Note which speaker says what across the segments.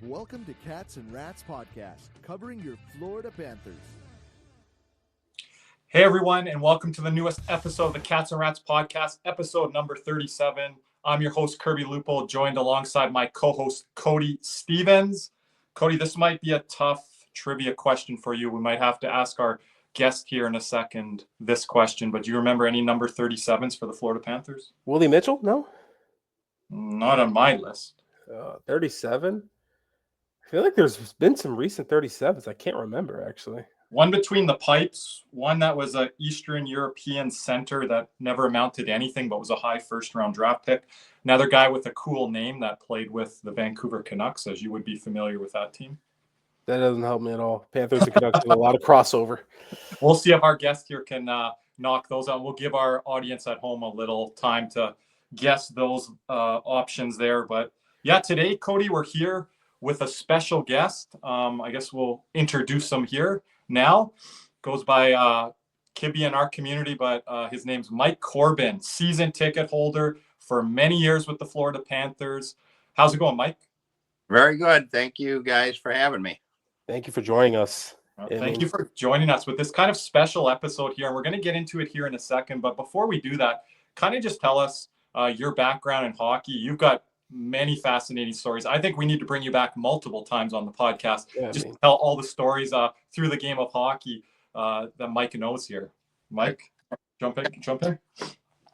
Speaker 1: Welcome to Cats and Rats Podcast, covering your Florida Panthers.
Speaker 2: Hey everyone, and welcome to the newest episode of the Cats and Rats Podcast, episode number 37. I'm your host, Kirby Lupo, joined alongside my co-host, Cody Stevens. Cody, this might be a tough trivia question for you. We might have to ask our guest here in a second this question, but do you remember any number 37s for the Florida Panthers?
Speaker 3: Willie Mitchell? No?
Speaker 2: Not on my list.
Speaker 3: 37? I feel like there's been some recent 37s. I can't remember, actually.
Speaker 2: One between the pipes, one that was an Eastern European center that never amounted to anything but was a high first-round draft pick. Another guy with a cool name that played with the Vancouver Canucks, as you would be familiar with that team.
Speaker 3: That doesn't help me at all. Panthers and Canucks have a lot of crossover.
Speaker 2: We'll see if our guest here can knock those out. We'll give our audience at home a little time to guess those options there. But yeah, today, Cody, we're here with a special guest. I guess we'll introduce him here now. Goes by Kibby in our community, but his name's Mike Corbin, season ticket holder for many years with the Florida Panthers. How's it going, Mike?
Speaker 4: Very good. Thank you guys for having me.
Speaker 3: Thank you for joining us.
Speaker 2: Thank you for joining us with this kind of special episode here. And we're going to get into it here in a second. But before we do that, kind of just tell us your background in hockey. You've got many fascinating stories. I think we need to bring you back multiple times on the podcast. To tell all the stories through the game of hockey that Mike knows here. Mike, jump in.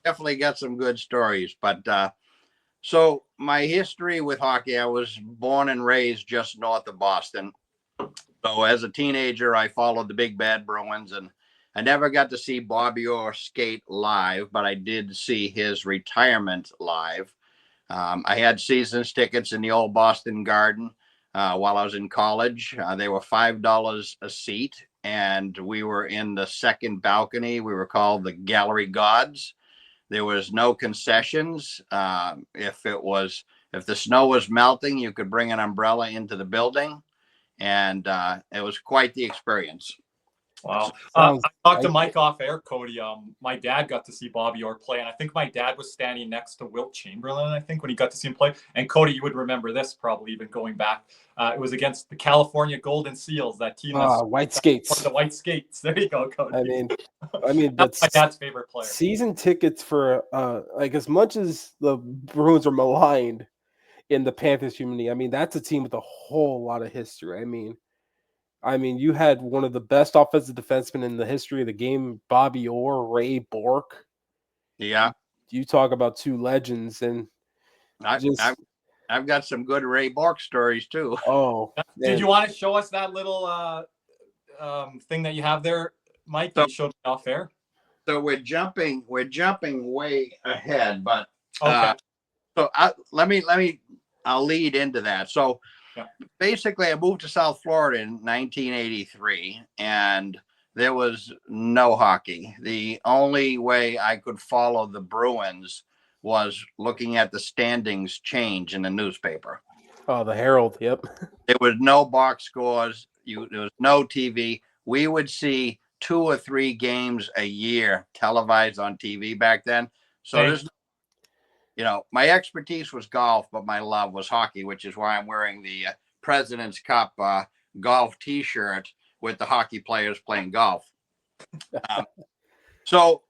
Speaker 4: Definitely got some good stories. But so my history with hockey, I was born and raised just north of Boston. So as a teenager, I followed the Big Bad Bruins, and I never got to see Bobby Orr skate live, but I did see his retirement live. I had seasons tickets in the old Boston Garden while I was in college. They were $5 a seat, and we were in the second balcony. We were called the Gallery Gods. There was no concessions. If the snow was melting, you could bring an umbrella into the building, and it was quite the experience.
Speaker 2: Wow. I talked to Mike off air, Cody. My dad got to see Bobby Orr play, and I think my dad was standing next to Wilt Chamberlain, I think, when he got to see him play. And Cody, you would remember this probably even going back. It was against the California Golden Seals, that team.
Speaker 3: White Skates.
Speaker 2: The White Skates. There you go, Cody.
Speaker 3: I mean
Speaker 2: that's my dad's favorite player.
Speaker 3: Season tickets for, as much as the Bruins are maligned in the Panthers community, I mean, that's a team with a whole lot of history. I mean, you had one of the best offensive defensemen in the history of the game, Bobby Orr, Ray Bourque.
Speaker 4: Yeah.
Speaker 3: You talk about two legends, and
Speaker 4: I've got some good Ray Bourque stories too.
Speaker 3: Oh,
Speaker 2: did you want to show us that little thing that you have there, Mike, that you showed me off air?
Speaker 4: So we're jumping way ahead, but
Speaker 2: okay.
Speaker 4: I'll lead into that. So basically, I moved to South Florida in 1983, and there was no hockey. The only way I could follow the Bruins was looking at the standings change in the newspaper.
Speaker 3: Oh, the Herald, yep.
Speaker 4: There was no box scores. There was no TV. We would see 2 or 3 games a year televised on TV back then. So my expertise was golf, but my love was hockey, which is why I'm wearing the President's Cup golf T-shirt with the hockey players playing golf. So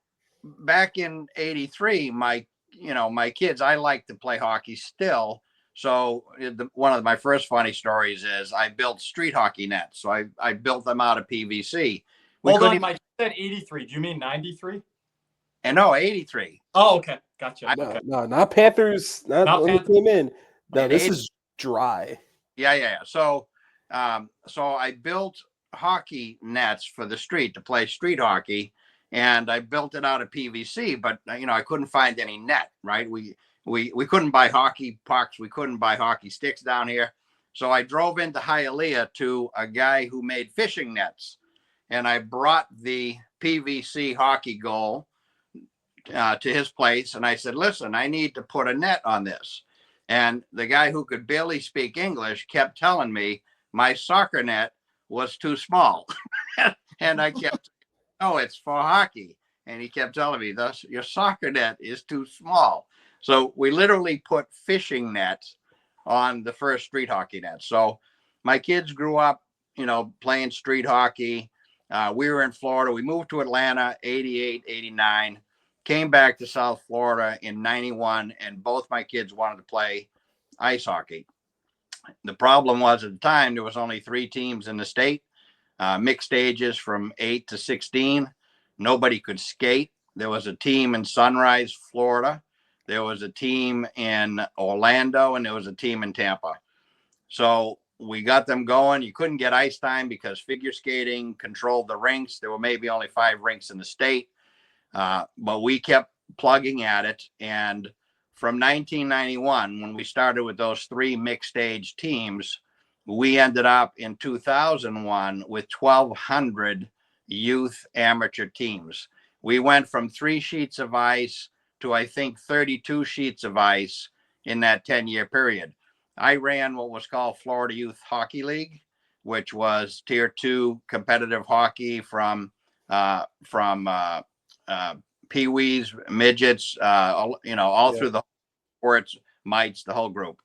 Speaker 4: back in '83, my kids, I like to play hockey still. So one of my first funny stories is I built street hockey nets. So I built them out of PVC.
Speaker 2: Hold on, Mike. You said 83. Do you mean 93?
Speaker 4: And no, 83.
Speaker 2: Oh, okay. Gotcha.
Speaker 3: No, not Panthers. Not when
Speaker 2: Panthers.
Speaker 3: Came in. No, this is dry.
Speaker 4: Yeah. So I built hockey nets for the street to play street hockey, and I built it out of PVC, but I couldn't find any net, right? We couldn't buy hockey pucks. We couldn't buy hockey sticks down here. So I drove into Hialeah to a guy who made fishing nets, and I brought the PVC hockey goal to his place, and I said, listen, I need to put a net on this. And the guy who could barely speak English kept telling me my soccer net was too small. And I kept, it's for hockey. And he kept telling me, your soccer net is too small. So we literally put fishing nets on the first street hockey net. So my kids grew up, playing street hockey. We were in Florida. We moved to Atlanta, 88, 89, came back to South Florida in 91, and both my kids wanted to play ice hockey. The problem was at the time, there was only 3 teams in the state, mixed ages from 8 to 16. Nobody could skate. There was a team in Sunrise, Florida. There was a team in Orlando, and there was a team in Tampa. So we got them going. You couldn't get ice time because figure skating controlled the rinks. There were maybe only 5 rinks in the state, but we kept plugging at it. And from 1991, when we started with those 3 mixed age teams, we ended up in 2001 with 1,200 youth amateur teams. We went from 3 sheets of ice to, I think, 32 sheets of ice in that 10-year period. I ran what was called Florida Youth Hockey League, which was tier 2 competitive hockey from peewees, midgets, all through the sports, mites, the whole group.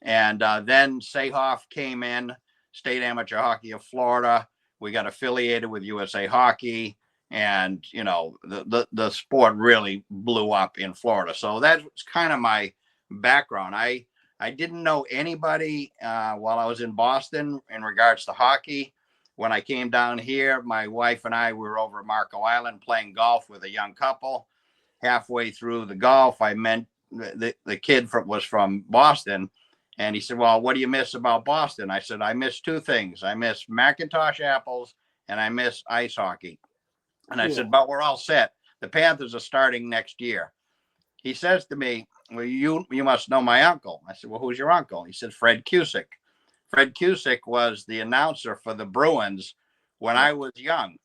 Speaker 4: And then Sayhoff came in, State Amateur Hockey of Florida. We got affiliated with USA Hockey, and the sport really blew up in Florida. So that's kind of my background. I didn't know anybody while I was in Boston in regards to hockey. When I came down here, my wife and I were over at Marco Island playing golf with a young couple. Halfway through the golf, I met the kid was from Boston, and he said, "Well, what do you miss about Boston?" I said, "I miss 2 things. I miss Macintosh apples, and I miss ice hockey." And I said, "But we're all set. The Panthers are starting next year." He says to me, "Well, you must know my uncle." I said, "Well, who's your uncle?" He said, "Fred Cusick." Fred Cusick was the announcer for the Bruins when I was young.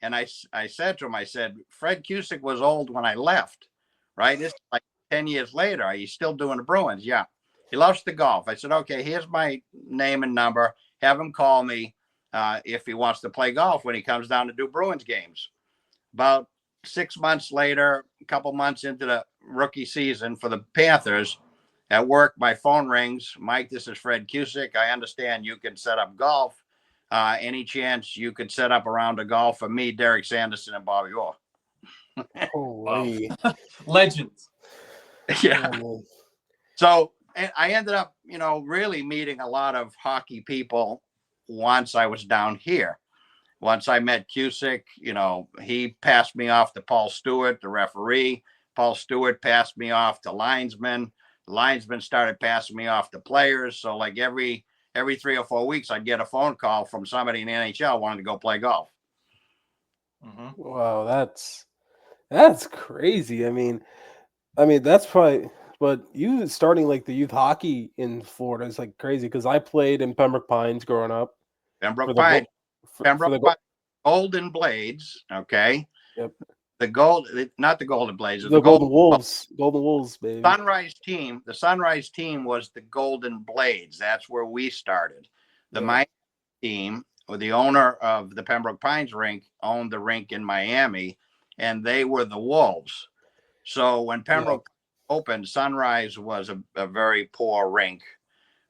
Speaker 4: And I said to him, I said, "Fred Cusick was old when I left, right? This is like 10 years later. Are you still doing the Bruins?" "Yeah." "He loves to golf." I said, "Okay, here's my name and number. Have him call me if he wants to play golf when he comes down to do Bruins games." About 6 months later, a couple months into the rookie season for the Panthers, at work, my phone rings. "Mike, this is Fred Cusick. I understand you can set up golf. Any chance you could set up a round of golf for me, Derek Sanderson, and Bobby Orr?"
Speaker 3: Holy.
Speaker 2: Legends.
Speaker 4: Yeah.
Speaker 3: Oh,
Speaker 4: So I ended up, really meeting a lot of hockey people once I was down here. Once I met Cusick, he passed me off to Paul Stewart, the referee. Paul Stewart passed me off to linesmen. The linesmen started passing me off to players. So like every 3 or 4 weeks, I'd get a phone call from somebody in the NHL wanting to go play golf.
Speaker 2: Mm-hmm.
Speaker 3: wow, that's crazy. I mean, that's probably. But you starting like the youth hockey in Florida is like crazy because I played in Pembroke Pines growing up.
Speaker 4: Pembroke Pines. Golden Blades. Okay.
Speaker 3: Yep.
Speaker 4: Not the Golden Blades.
Speaker 3: The Golden Wolves. Golden Wolves, baby.
Speaker 4: Sunrise team. The Sunrise team was the Golden Blades. That's where we started. The Miami team, or the owner of the Pembroke Pines rink, owned the rink in Miami, and they were the Wolves. So when Pembroke opened, Sunrise was a very poor rink.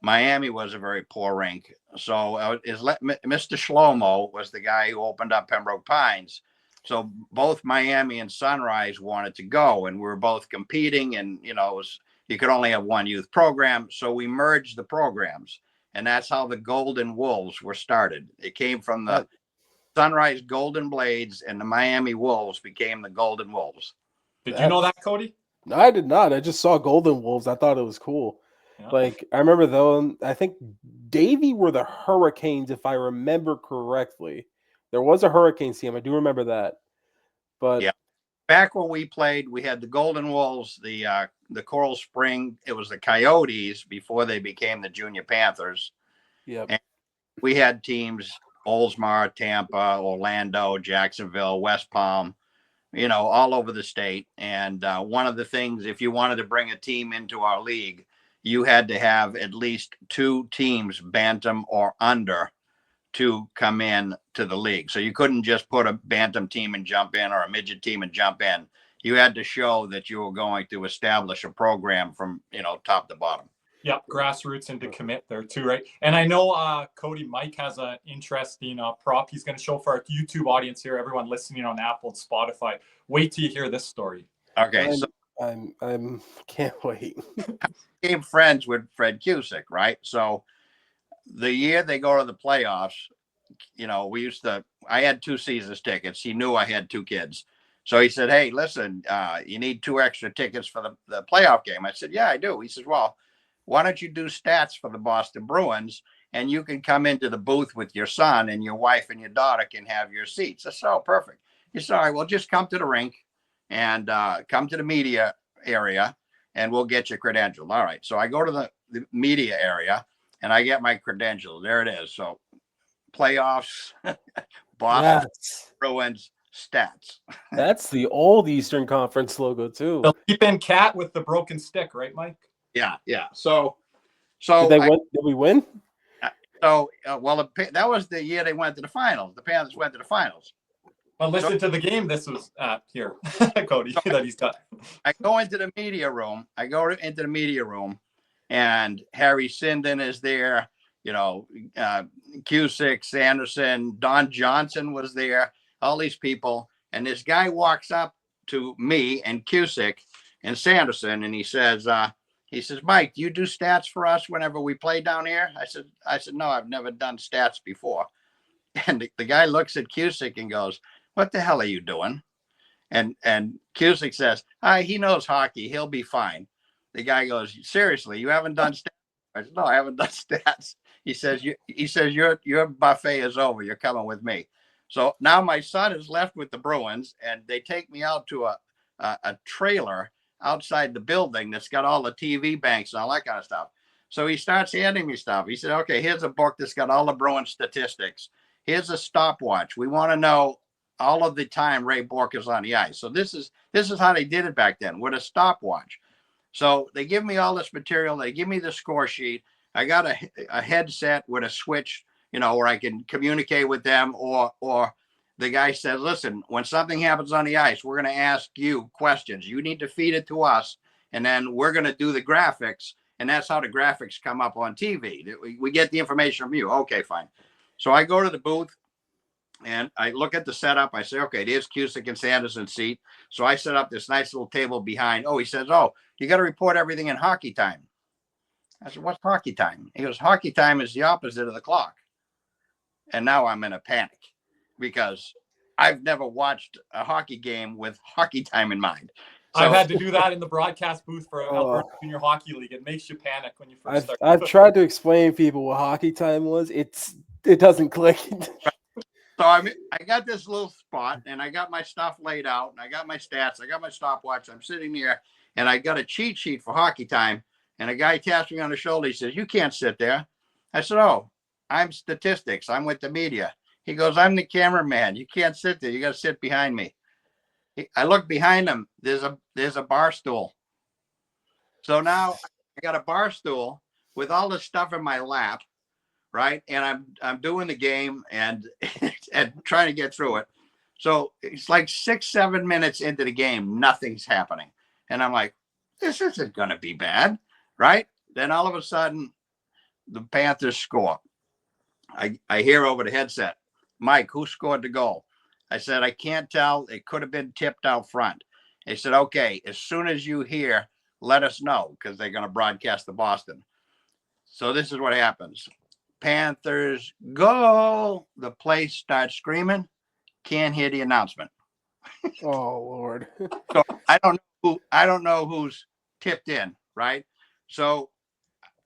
Speaker 4: Miami was a very poor rink. So Mr. Shlomo was the guy who opened up Pembroke Pines. So both Miami and Sunrise wanted to go, and we were both competing, and you could only have one youth program. So we merged the programs, and that's how the Golden Wolves were started. It came from the Sunrise Golden Blades, and the Miami Wolves became the Golden Wolves.
Speaker 2: Did you know that, Cody?
Speaker 3: No, I did not. I just saw Golden Wolves. I thought it was cool. Yeah. Like I remember though, I think Davie were the Hurricanes, if I remember correctly. There was a Hurricanes team. I do remember that. But
Speaker 4: back when we played, we had the Golden Wolves, the Coral Spring. It was the Coyotes before they became the Junior Panthers.
Speaker 3: Yeah.
Speaker 4: And we had teams: Oldsmar, Tampa, Orlando, Jacksonville, West Palm, all over the state. And one of the things, if you wanted to bring a team into our league, you had to have at least 2 teams, bantam or under, to come in to the league. So you couldn't just put a bantam team and jump in, or a midget team and jump in. You had to show that you were going to establish a program from, top to bottom.
Speaker 2: Yeah, grassroots into commit there too, right? And I know Cody Mike has an interesting prop he's going to show for our YouTube audience here. Everyone listening on Apple and Spotify, wait till you hear this story.
Speaker 4: Okay, so
Speaker 3: I'm can't wait.
Speaker 4: became friends with Fred Cusick, right? So the year they go to the playoffs, you know, I had 2 seasons tickets. He knew I had 2 kids. So he said, hey, listen, you need 2 extra tickets for the playoff game. I said, yeah, I do. He says, well, why don't you do stats for the Boston Bruins and you can come into the booth with your son and your wife and your daughter can have your seats. I said, oh, perfect. He said, all right, well, just come to the rink and come to the media area and we'll get you credentialed. All right. So I go to the media area and I get my credentials. There it is. So playoffs, Boston Bruins stats.
Speaker 3: That's the old Eastern Conference logo too.
Speaker 2: They'll keep in cat with the broken stick, right, Mike?
Speaker 4: Yeah. So
Speaker 3: did we win?
Speaker 4: So well, that was the year they went to the finals. The Panthers went to the finals.
Speaker 2: Well, listen to the game. This was here, Cody, that he's done.
Speaker 4: I go into the media room. And Harry Sinden is there. You know, Cusick, Sanderson, Don Johnson was there. All these people, and this guy walks up to me and Cusick and Sanderson, and he says, Mike, do you do stats for us whenever we play down here? I said, no, I've never done stats before. And the guy looks at Cusick and goes, what the hell are you doing? And Cusick says, he knows hockey. He'll be fine. The guy goes, seriously, you haven't done stats? I said, no, I haven't done stats. He says, your buffet is over. You're coming with me. So now my son is left with the Bruins, and they take me out to a trailer outside the building that's got all the TV banks and all that kind of stuff. So he starts handing me stuff. He said, okay, here's a book that's got all the Bruins statistics. Here's a stopwatch. We want to know all of the time Ray Bourque is on the ice. So this is how they did it back then, with a stopwatch. So they give me all this material. They give me the score sheet. I got a headset with a switch, you know, where I can communicate with them, or the guy says, listen, when something happens on the ice, we're going to ask you questions. You need to feed it to us, and then we're going to do the graphics, and that's how the graphics come up on TV. We get the information from you. Okay, fine. So I go to the booth, and I look at the setup. I say, okay, there's Cusick and Sanderson's seat. So I set up this nice little table behind. Oh, he says, oh, you got to report everything in hockey time. I said, what's hockey time? He goes, hockey time is the opposite of the clock. And now I'm in a panic because I've never watched a hockey game with hockey time in mind. So,
Speaker 2: I've had to do that in the broadcast booth for Alberta Junior Hockey League. It makes you panic when you first start.
Speaker 3: I've tried to explain to people what hockey time was. It doesn't click.
Speaker 4: So I got this little spot, and I got my stuff laid out, and I got my stats, I got my stopwatch. I'm sitting here, and I got a cheat sheet for hockey time. And a guy taps me on the shoulder. He says, you can't sit there. I said, oh, I'm statistics. I'm with the media. He goes, I'm the cameraman. You can't sit there. You got to sit behind me. I look behind him. There's a bar stool. So now I got a bar stool with all this stuff in my lap, right? And I'm doing the game and trying to get through it. So it's like 6-7 minutes into the game, nothing's happening. And I'm like, this isn't going to be bad, right? Then all of a sudden, the Panthers score. I hear over the headset, Mike, who scored the goal? I said, I can't tell. It could have been tipped out front. They said, okay, as soon as you hear, let us know, because they're going to broadcast the Boston. So this is what happens. Panthers goal. The place starts screaming. Can't hear the announcement.
Speaker 3: Oh, Lord.
Speaker 4: So I don't know who's tipped in, right? So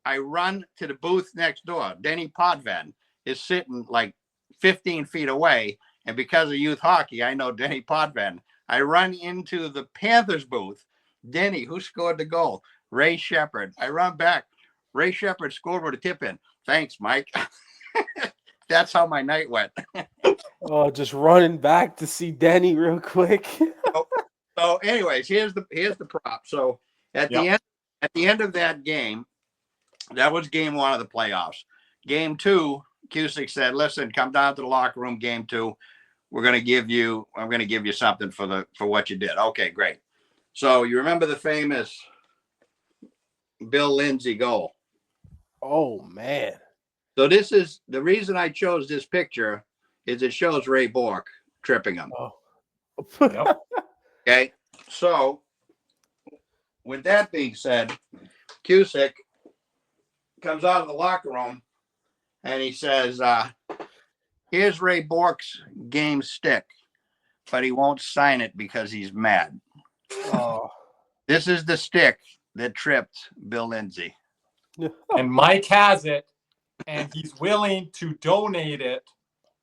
Speaker 4: I run to the booth next door. Denny Potvin is sitting like 15 feet away. And because of youth hockey, I know Denny Potvin. I run into the Panthers booth. Denny, who scored the goal? Ray Shepherd. I run back. Ray Shepherd scored with a tip in. Thanks, Mike. That's how my night went.
Speaker 3: Oh, just running back to see Denny real quick.
Speaker 4: So anyways, here's the prop. So at the end of that game, that was game 1 of the playoffs. Game 2, Cusick said, listen, come down to the locker room, game 2. I'm going to give you something for what you did. Okay, great. So you remember the famous Bill Lindsay goal,
Speaker 3: Oh man.
Speaker 4: So this is the reason I chose this picture is it shows Ray Bork tripping him.
Speaker 3: Oh.
Speaker 2: Yep.
Speaker 4: Okay. So with that being said, Cusick comes out of the locker room and he says, here's Ray Bork's game stick, but he won't sign it because he's mad.
Speaker 3: Oh.
Speaker 4: This is the stick that tripped Bill Lindsay.
Speaker 2: And Mike has it, and he's willing to donate it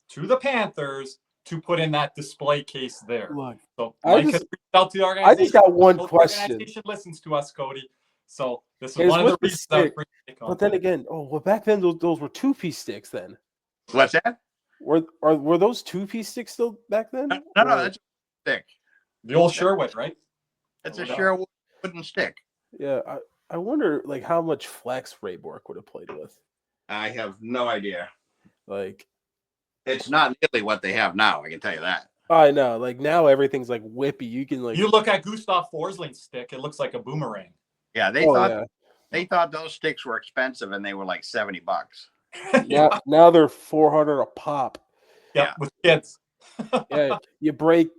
Speaker 2: to the Panthers to put in that display case there.
Speaker 3: Look,
Speaker 2: So
Speaker 3: I
Speaker 2: Mike
Speaker 3: just-
Speaker 2: has reached out to the organization.
Speaker 3: I just got one
Speaker 2: The
Speaker 3: question.
Speaker 2: organization listens to us, Cody. So this is
Speaker 3: It's
Speaker 2: one of the
Speaker 3: with the
Speaker 2: reasons I was
Speaker 3: stick,
Speaker 2: bringing Nick on.
Speaker 3: But then again, back then those were 2-piece sticks. Then
Speaker 4: What's that?
Speaker 3: were those 2-piece sticks still back then?
Speaker 4: No,
Speaker 3: Or-
Speaker 4: that's a stick.
Speaker 2: The old Sherwood, right?
Speaker 4: It's a Sherwood wooden stick.
Speaker 3: Yeah, I wonder like how much flex Ray Bork would have played with.
Speaker 4: I have no idea.
Speaker 3: Like
Speaker 4: It's not nearly what they have now. I can tell you that.
Speaker 3: I know, like now everything's like whippy. You can like
Speaker 2: You look at Gustav Forsling's stick; it looks like a boomerang.
Speaker 4: Yeah, they
Speaker 3: oh,
Speaker 4: thought
Speaker 3: yeah.
Speaker 4: they thought those sticks were expensive, and they were like $70.
Speaker 3: Now they're $400 a pop.
Speaker 2: Yeah,
Speaker 4: Yeah.
Speaker 2: with kids.
Speaker 3: Yeah, you break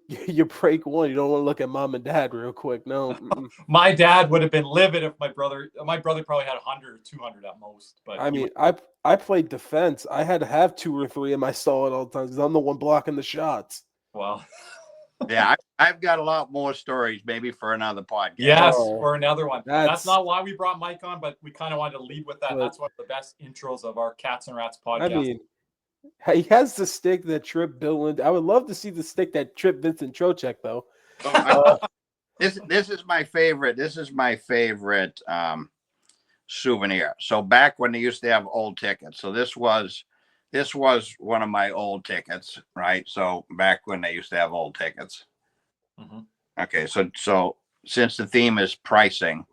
Speaker 3: one, you don't want to look at mom and dad real quick. No. Mm-mm.
Speaker 2: My dad would have been livid if my brother probably had 100 or 200 at most. But
Speaker 3: I mean, I played defense. I had to have 2 or 3 in my stall at all times because I'm the one blocking the shots.
Speaker 2: well,
Speaker 4: Yeah, I've got a lot more stories, maybe for another podcast.
Speaker 2: yes,
Speaker 3: Oh,
Speaker 2: for another one. That's
Speaker 3: that's-
Speaker 2: not why we brought Mike on, but we kind of wanted to lead with that.
Speaker 3: But-
Speaker 2: That's one of the best intros of our Cats and Rats podcast.
Speaker 3: I mean, he has the stick that tripped Bill Lindsay. I would love to see the stick that tripped Vincent Trocheck, though.
Speaker 4: This is my favorite. This is my favorite souvenir. So back when they used to have old tickets. So this was one of my old tickets, right? So back when they used to have old tickets.
Speaker 2: Mhm.
Speaker 4: Okay, so since the theme is pricing,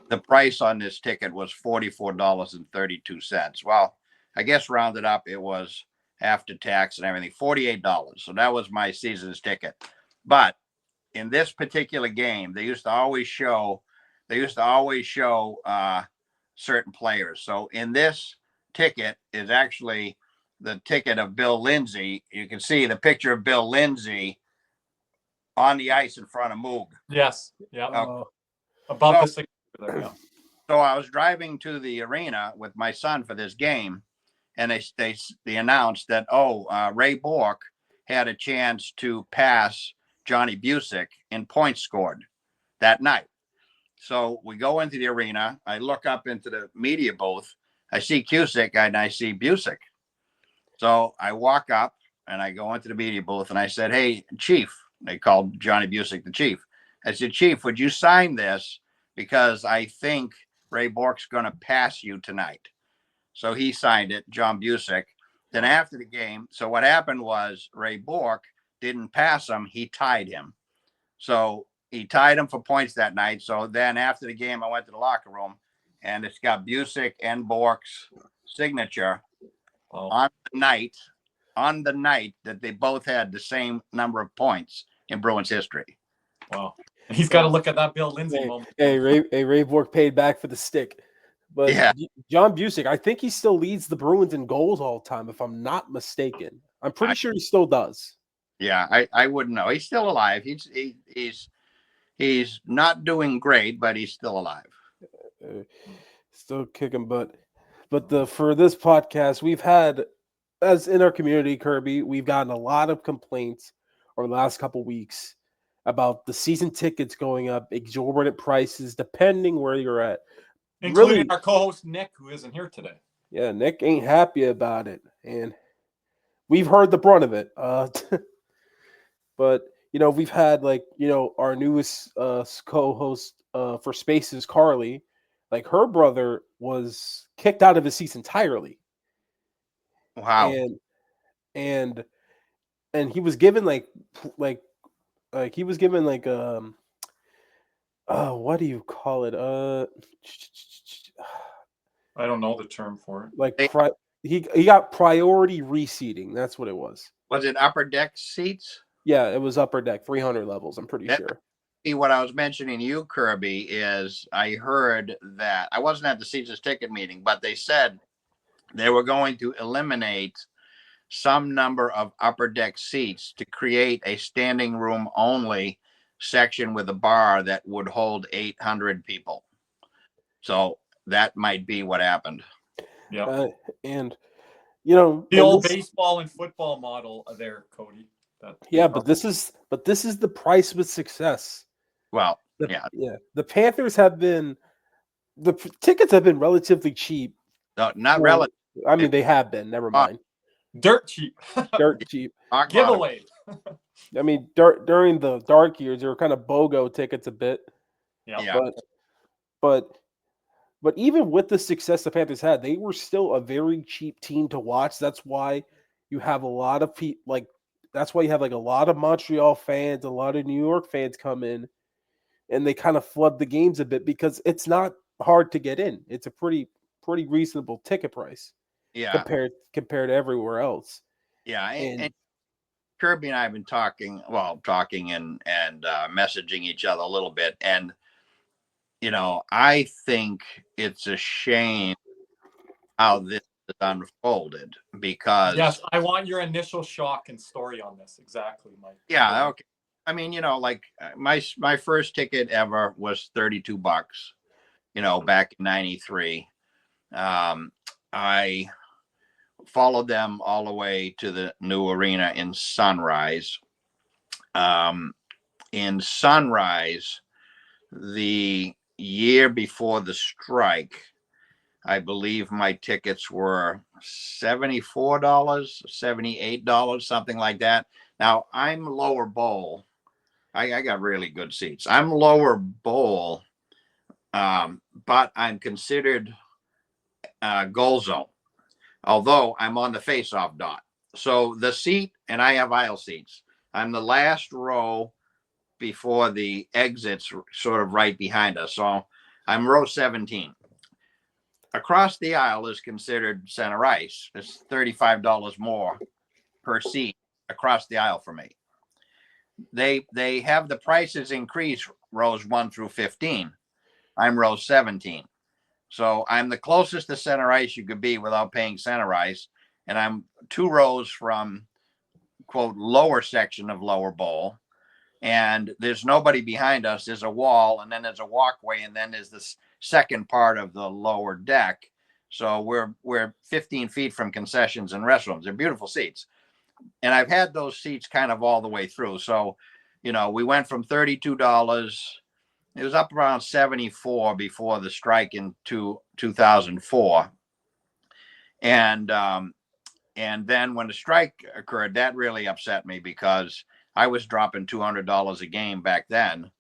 Speaker 4: the price on this ticket was $44.32. Well, I guess rounded up, it was after tax and everything, $48. So that was my season's ticket. But in this particular game, they used to always show certain players. So in this ticket is actually the ticket of Bill Lindsay. You can see the picture of Bill Lindsay on the ice in front of Moog.
Speaker 2: Yes, yeah,
Speaker 3: Oh,
Speaker 2: above
Speaker 4: So-
Speaker 2: the signature there. Yeah.
Speaker 4: So I was driving to the arena with my son for this game, and they announced that Ray Bork had a chance to pass Johnny Busick in points scored that night. So we go into the arena. I look up into the media booth. I see Cusick and I see Busick. So I walk up and I go into the media booth and I said, "Hey, Chief," they called Johnny Busick the Chief. I said, "Chief, would you sign this? Because I think Ray Bork's going to pass you tonight." So he signed it, John Busick. Then after the game, so what happened was Ray Bork didn't pass him. He tied him. So he tied him for points that night. So then after the game, I went to the locker room and it's got Busick and Bork's signature
Speaker 2: Wow.
Speaker 4: on the night that they both had the same number of points in Bruins history.
Speaker 2: Wow. And he's got to look at that Bill Lindsay moment.
Speaker 3: Hey, Ray Bork paid back for the stick. But
Speaker 4: Yeah.
Speaker 3: John Busick, I think he still leads the Bruins in goals all the time, if I'm not mistaken. I'm pretty sure he still does.
Speaker 4: Yeah, I wouldn't know. He's still alive. He's not doing great, but he's still alive.
Speaker 3: Still kicking butt. But for this podcast, we've had, as in our community, Kirby, we've gotten a lot of complaints over the last couple weeks about the season tickets going up, exorbitant prices, depending where you're at.
Speaker 2: Including
Speaker 3: Really-
Speaker 2: our co-host Nick, who isn't here today.
Speaker 3: Yeah, Nick ain't happy about it, and we've heard the brunt of it. But we've had our newest co-host for Spaces, Carly. Like her brother was kicked out of his seats entirely,
Speaker 4: Wow.
Speaker 3: and he was given what do you call it?
Speaker 2: I don't know the term for it.
Speaker 3: He got priority reseating. That's what it was.
Speaker 4: Was it upper deck seats?
Speaker 3: Yeah, it was upper deck, 300 levels. I'm pretty
Speaker 4: That-
Speaker 3: sure.
Speaker 4: what I was mentioning to you, Kirby, is I heard that I wasn't at the season's ticket meeting, but they said they were going to eliminate some number of upper deck seats to create a standing room only section with a bar that would hold 800 people. So that might be what happened.
Speaker 2: Yeah.
Speaker 3: And the
Speaker 2: old baseball and football model there, Cody.
Speaker 3: But this is the price with success.
Speaker 4: Well,
Speaker 3: the Panthers the tickets have been relatively cheap.
Speaker 4: No, not relative.
Speaker 3: I mean, they have been. Never mind.
Speaker 2: Dirt cheap.
Speaker 3: Dirt cheap.
Speaker 2: Giveaway.
Speaker 3: I mean, during the dark years, they were kind of BOGO tickets a bit.
Speaker 2: Yeah.
Speaker 3: But even with the success the Panthers had, they were still a very cheap team to watch. That's why you have a lot of people that's why you have a lot of Montreal fans, a lot of New York fans come in, and they kind of flood the games a bit because it's not hard to get in. It's a pretty reasonable ticket price.
Speaker 4: Yeah.
Speaker 3: Compared to everywhere else.
Speaker 4: Yeah. And Kirby and I have been talking and messaging each other a little bit. And, I think it's a shame how this is unfolded because.
Speaker 2: Yes, I want your initial shock and story on this. Exactly, Mike.
Speaker 4: Yeah. Okay. I mean, my first ticket ever was $32, back in '93. I followed them all the way to the new arena in Sunrise. In Sunrise, the year before the strike, I believe my tickets were $74, $78, something like that. Now, I'm lower bowl. I got really good seats. I'm lower bowl, but I'm considered goal zone, although I'm on the face-off dot. So the seat, and I have aisle seats. I'm the last row before the exits, sort of right behind us. So I'm row 17. Across the aisle is considered center ice. It's $35 more per seat across the aisle for me. They have the prices increase rows 1 through 15. I'm row 17. So I'm the closest to center ice you could be without paying center ice. And I'm 2 rows from, quote, lower section of lower bowl. And there's nobody behind us. There's a wall, and then there's a walkway, and then there's this second part of the lower deck. So we're 15 feet from concessions and restrooms. They're beautiful seats. And I've had those seats kind of all the way through. So, we went from $32. It was up around 74 before the strike in 2004. And then when the strike occurred, that really upset me because I was dropping $200 a game back then.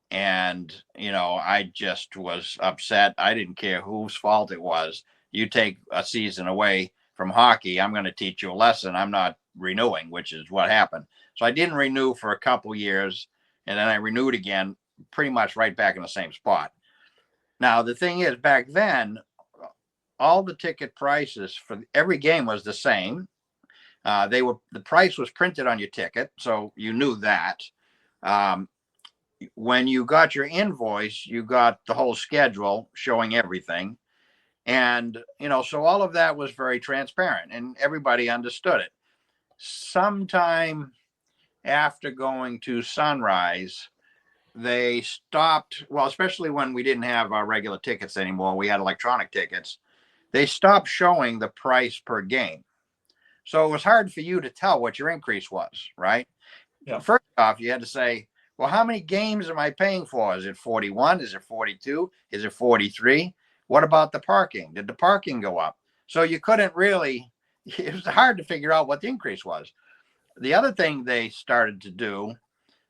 Speaker 4: And, I just was upset. I didn't care whose fault it was. You take a season away from hockey, I'm going to teach you a lesson. I'm not renewing, which is what happened. So I didn't renew for a couple years, and then I renewed again, pretty much right back in the same spot. Now, the thing is, back then, all the ticket prices for every game was the same. The price was printed on your ticket, so you knew that. When you got your invoice, you got the whole schedule showing everything. And, so all of that was very transparent and everybody understood it. Sometime after going to Sunrise, they stopped, especially when we didn't have our regular tickets anymore, we had electronic tickets. They stopped showing the price per game. So it was hard for you to tell what your increase was, right?
Speaker 2: Yeah.
Speaker 4: First off, you had to say, well, how many games am I paying for? Is it 41? Is it 42? Is it 43? What about the parking? Did the parking go up? So you couldn't really, it was hard to figure out what the increase was. The other thing they started to do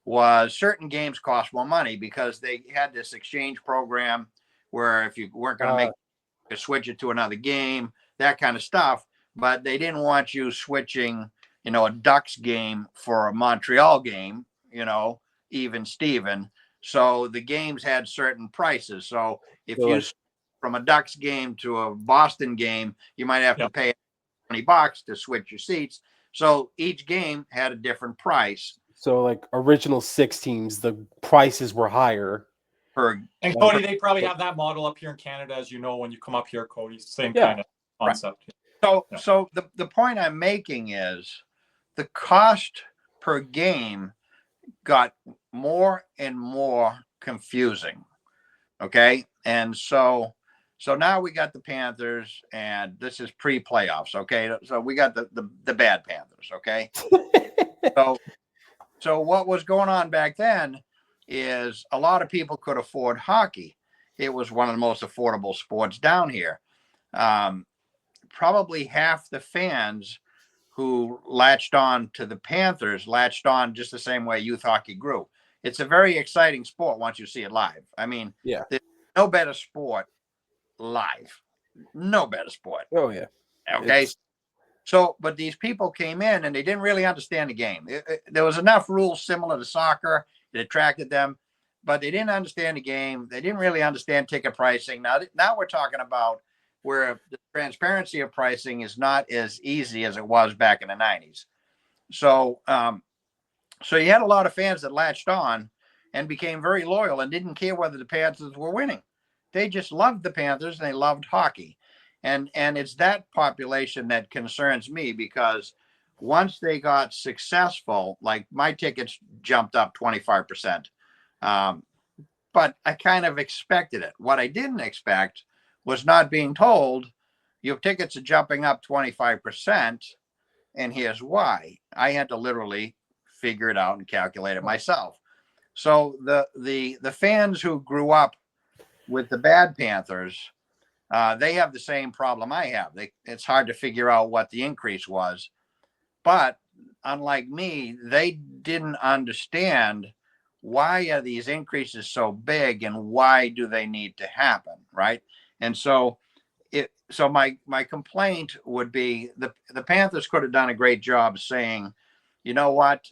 Speaker 4: was certain games cost more money because they had this exchange program where if you weren't going to make you switch it to another game, that kind of stuff. But they didn't want you switching, a Ducks game for a Montreal game, even Steven. So the games had certain prices. So if you from a Ducks game to a Boston game, you might have to pay $20 to switch your seats. So each game had a different price.
Speaker 3: So like original 6 teams, the prices were higher.
Speaker 2: And Cody, they probably have that model up here in Canada, as you know, when you come up here, Cody, same kind of concept.
Speaker 4: Right. So the point I'm making is the cost per game got more and more confusing. Okay. And so now we got the Panthers, and this is pre-playoffs. Okay. So we got the bad Panthers. Okay. So what was going on back then is a lot of people could afford hockey. It was one of the most affordable sports down here. Probably half the fans who latched on to the Panthers latched on just the same way youth hockey grew. It's a very exciting sport once you see it live. I mean, there's no better sport live. No better sport.
Speaker 3: Oh, yeah.
Speaker 4: Okay. So, but these people came in and they didn't really understand the game. There was enough rules similar to soccer. It attracted them, but they didn't understand the game. They didn't really understand ticket pricing. Now we're talking about where the transparency of pricing is not as easy as it was back in the 90s. So, so you had a lot of fans that latched on and became very loyal and didn't care whether the Panthers were winning. They just loved the Panthers and they loved hockey. And it's that population that concerns me, because once they got successful, like my tickets jumped up 25%. But I kind of expected it. What I didn't expect was not being told your tickets are jumping up 25%. And here's why. I had to literally figure it out and calculate it myself. So the fans who grew up with the bad Panthers, they have the same problem I have. It's hard to figure out what the increase was. But unlike me, they didn't understand why are these increases so big and why do they need to happen, right? And so my complaint would be the Panthers could have done a great job saying, you know what,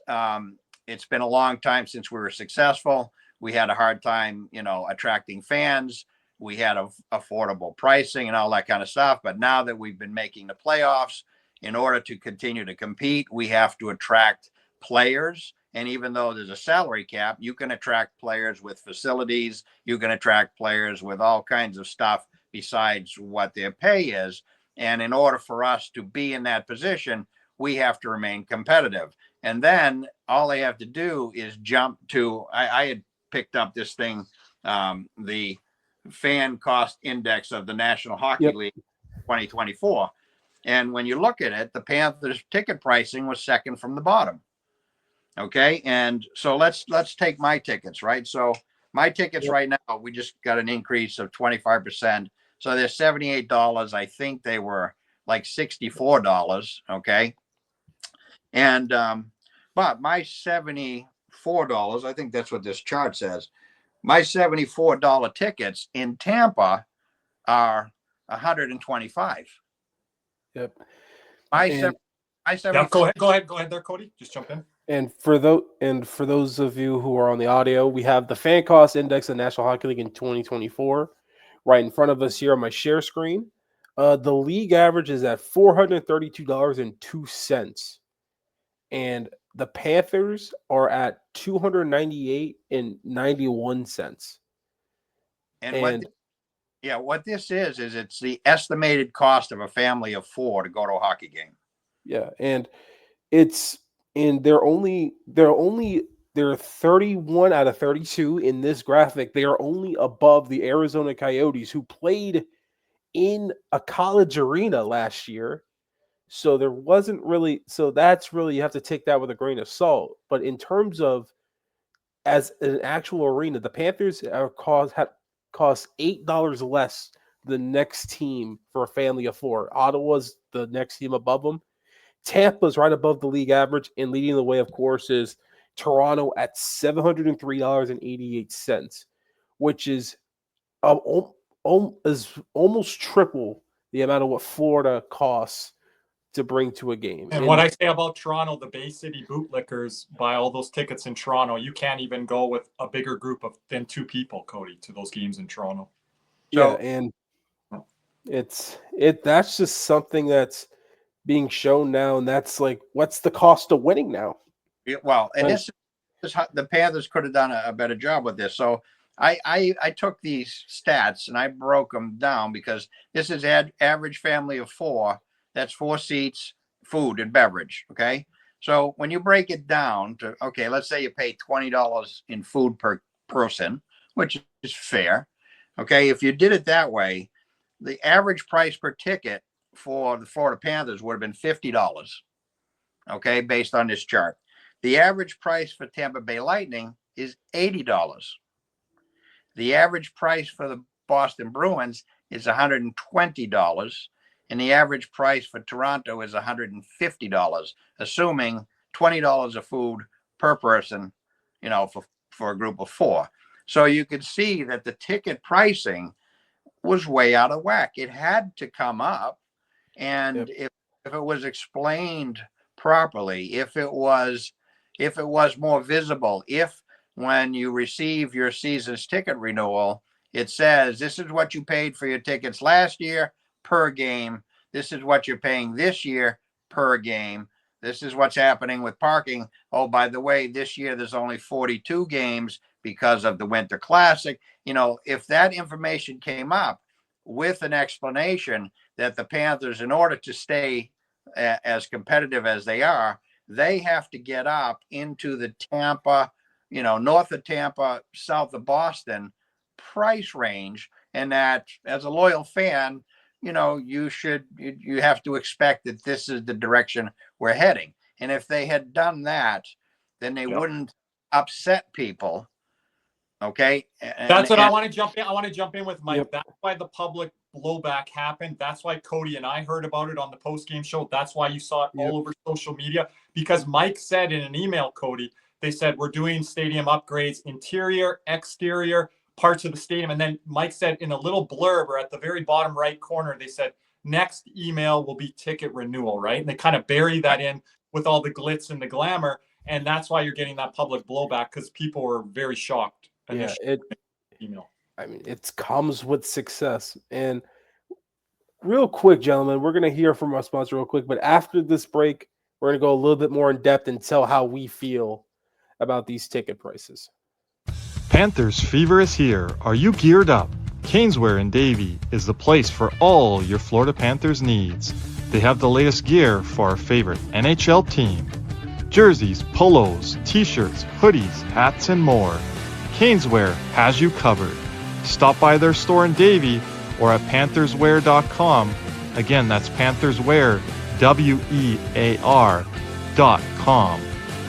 Speaker 4: it's been a long time since we were successful. We had a hard time, attracting fans. We had affordable pricing and all that kind of stuff. But now that we've been making the playoffs, in order to continue to compete, we have to attract players. And even though there's a salary cap, you can attract players with facilities. You can attract players with all kinds of stuff besides what their pay is. And in order for us to be in that position, we have to remain competitive. And then all they have to do is jump to, I had picked up this thing, the fan cost index of the National Hockey League 2024. And when you look at it, the Panthers ticket pricing was second from the bottom. Okay. And so let's take my tickets, right? So my tickets right now, we just got an increase of 25%. So they're $78. I think they were like $64. Okay. And, but my $74, I think that's what this chart says. My $74 tickets in Tampa are $125.
Speaker 3: Yep.
Speaker 2: Go ahead there, Cody. Just jump in.
Speaker 3: And for those of you who are on the audio, we have the fan cost index of the National Hockey League in 2024 right in front of us here on my share screen. The league average is at $432.02. And the Panthers are at $298.91.
Speaker 4: And what this is it's the estimated cost of a family of 4 to go to a hockey game.
Speaker 3: Yeah, and they're 31 out of 32 in this graphic. They are only above the Arizona Coyotes, who played in a college arena last year. So there wasn't really, that's really, you have to take that with a grain of salt. But in terms of as an actual arena, the Panthers cost $8 less than the next team for a family of 4. Ottawa's the next team above them. Tampa's right above the league average, and leading the way, of course, is Toronto at $703.88, which is almost triple the amount of what Florida costs to bring to a game.
Speaker 2: And what I say about Toronto, the Bay City bootlickers buy all those tickets in Toronto. You can't even go with a bigger group than 2 people, Cody, to those games in Toronto.
Speaker 3: Yeah, and that's just something that's being shown now, and that's like, what's the cost of winning now?
Speaker 4: Well, and
Speaker 3: But-
Speaker 4: this is how the Panthers could have done a better job with this. So I took these stats and I broke them down because this is average family of 4. That's 4 seats, food and beverage. Okay. So when you break it down to, okay, let's say you pay $20 in food per person, which is fair. Okay. If you did it that way, the average price per ticket for the Florida Panthers would have been $50. Okay. Based on this chart. The average price for Tampa Bay Lightning is $80. The average price for the Boston Bruins is $120. And the average price for Toronto is $150, assuming $20 of food per person, for a group of 4. So you could see that the ticket pricing was way out of whack. It had to come up. And if it was explained properly, if it was more visible, if when you receive your season's ticket renewal, it says, this is what you paid for your tickets last year per game. This is what you're paying this year per game. This is what's happening with parking. Oh, by the way, this year there's only 42 games because of the Winter Classic. If that information came up with an explanation that the Panthers, in order to stay as competitive as they are, they have to get up into the Tampa, north of Tampa, south of Boston price range. And that, as a loyal fan, you have to expect that this is the direction we're heading. And if they had done that, then they wouldn't upset people. Okay.
Speaker 2: That's what I want to jump in. I want to jump in with Mike.
Speaker 3: Yep.
Speaker 2: That's why the public blowback happened. That's why Cody and I heard about it on the post-game show. That's why you saw it all over social media, because Mike said in an email, Cody, they said, we're doing stadium upgrades, interior, exterior, parts of the stadium. And then Mike said in a little blurb, or at the very bottom right corner, they said, next email will be ticket renewal, right? And they kind of bury that in with all the glitz and the glamour. And that's why you're getting that public blowback, because people were very shocked.
Speaker 3: Email. I mean, it comes with success. And real quick, gentlemen, we're going to hear from our sponsor real quick. But after this break, we're going to go a little bit more in depth and tell how we feel about these ticket prices.
Speaker 5: Panthers fever is here. Are you geared up? CanesWear in Davie is the place for all your Florida Panthers needs. They have the latest gear for our favorite NHL team. Jerseys, polos, t-shirts, hoodies, hats, and more. CanesWear has you covered. Stop by their store in Davie or at PanthersWear.com. Again, that's PanthersWear, WEAR.com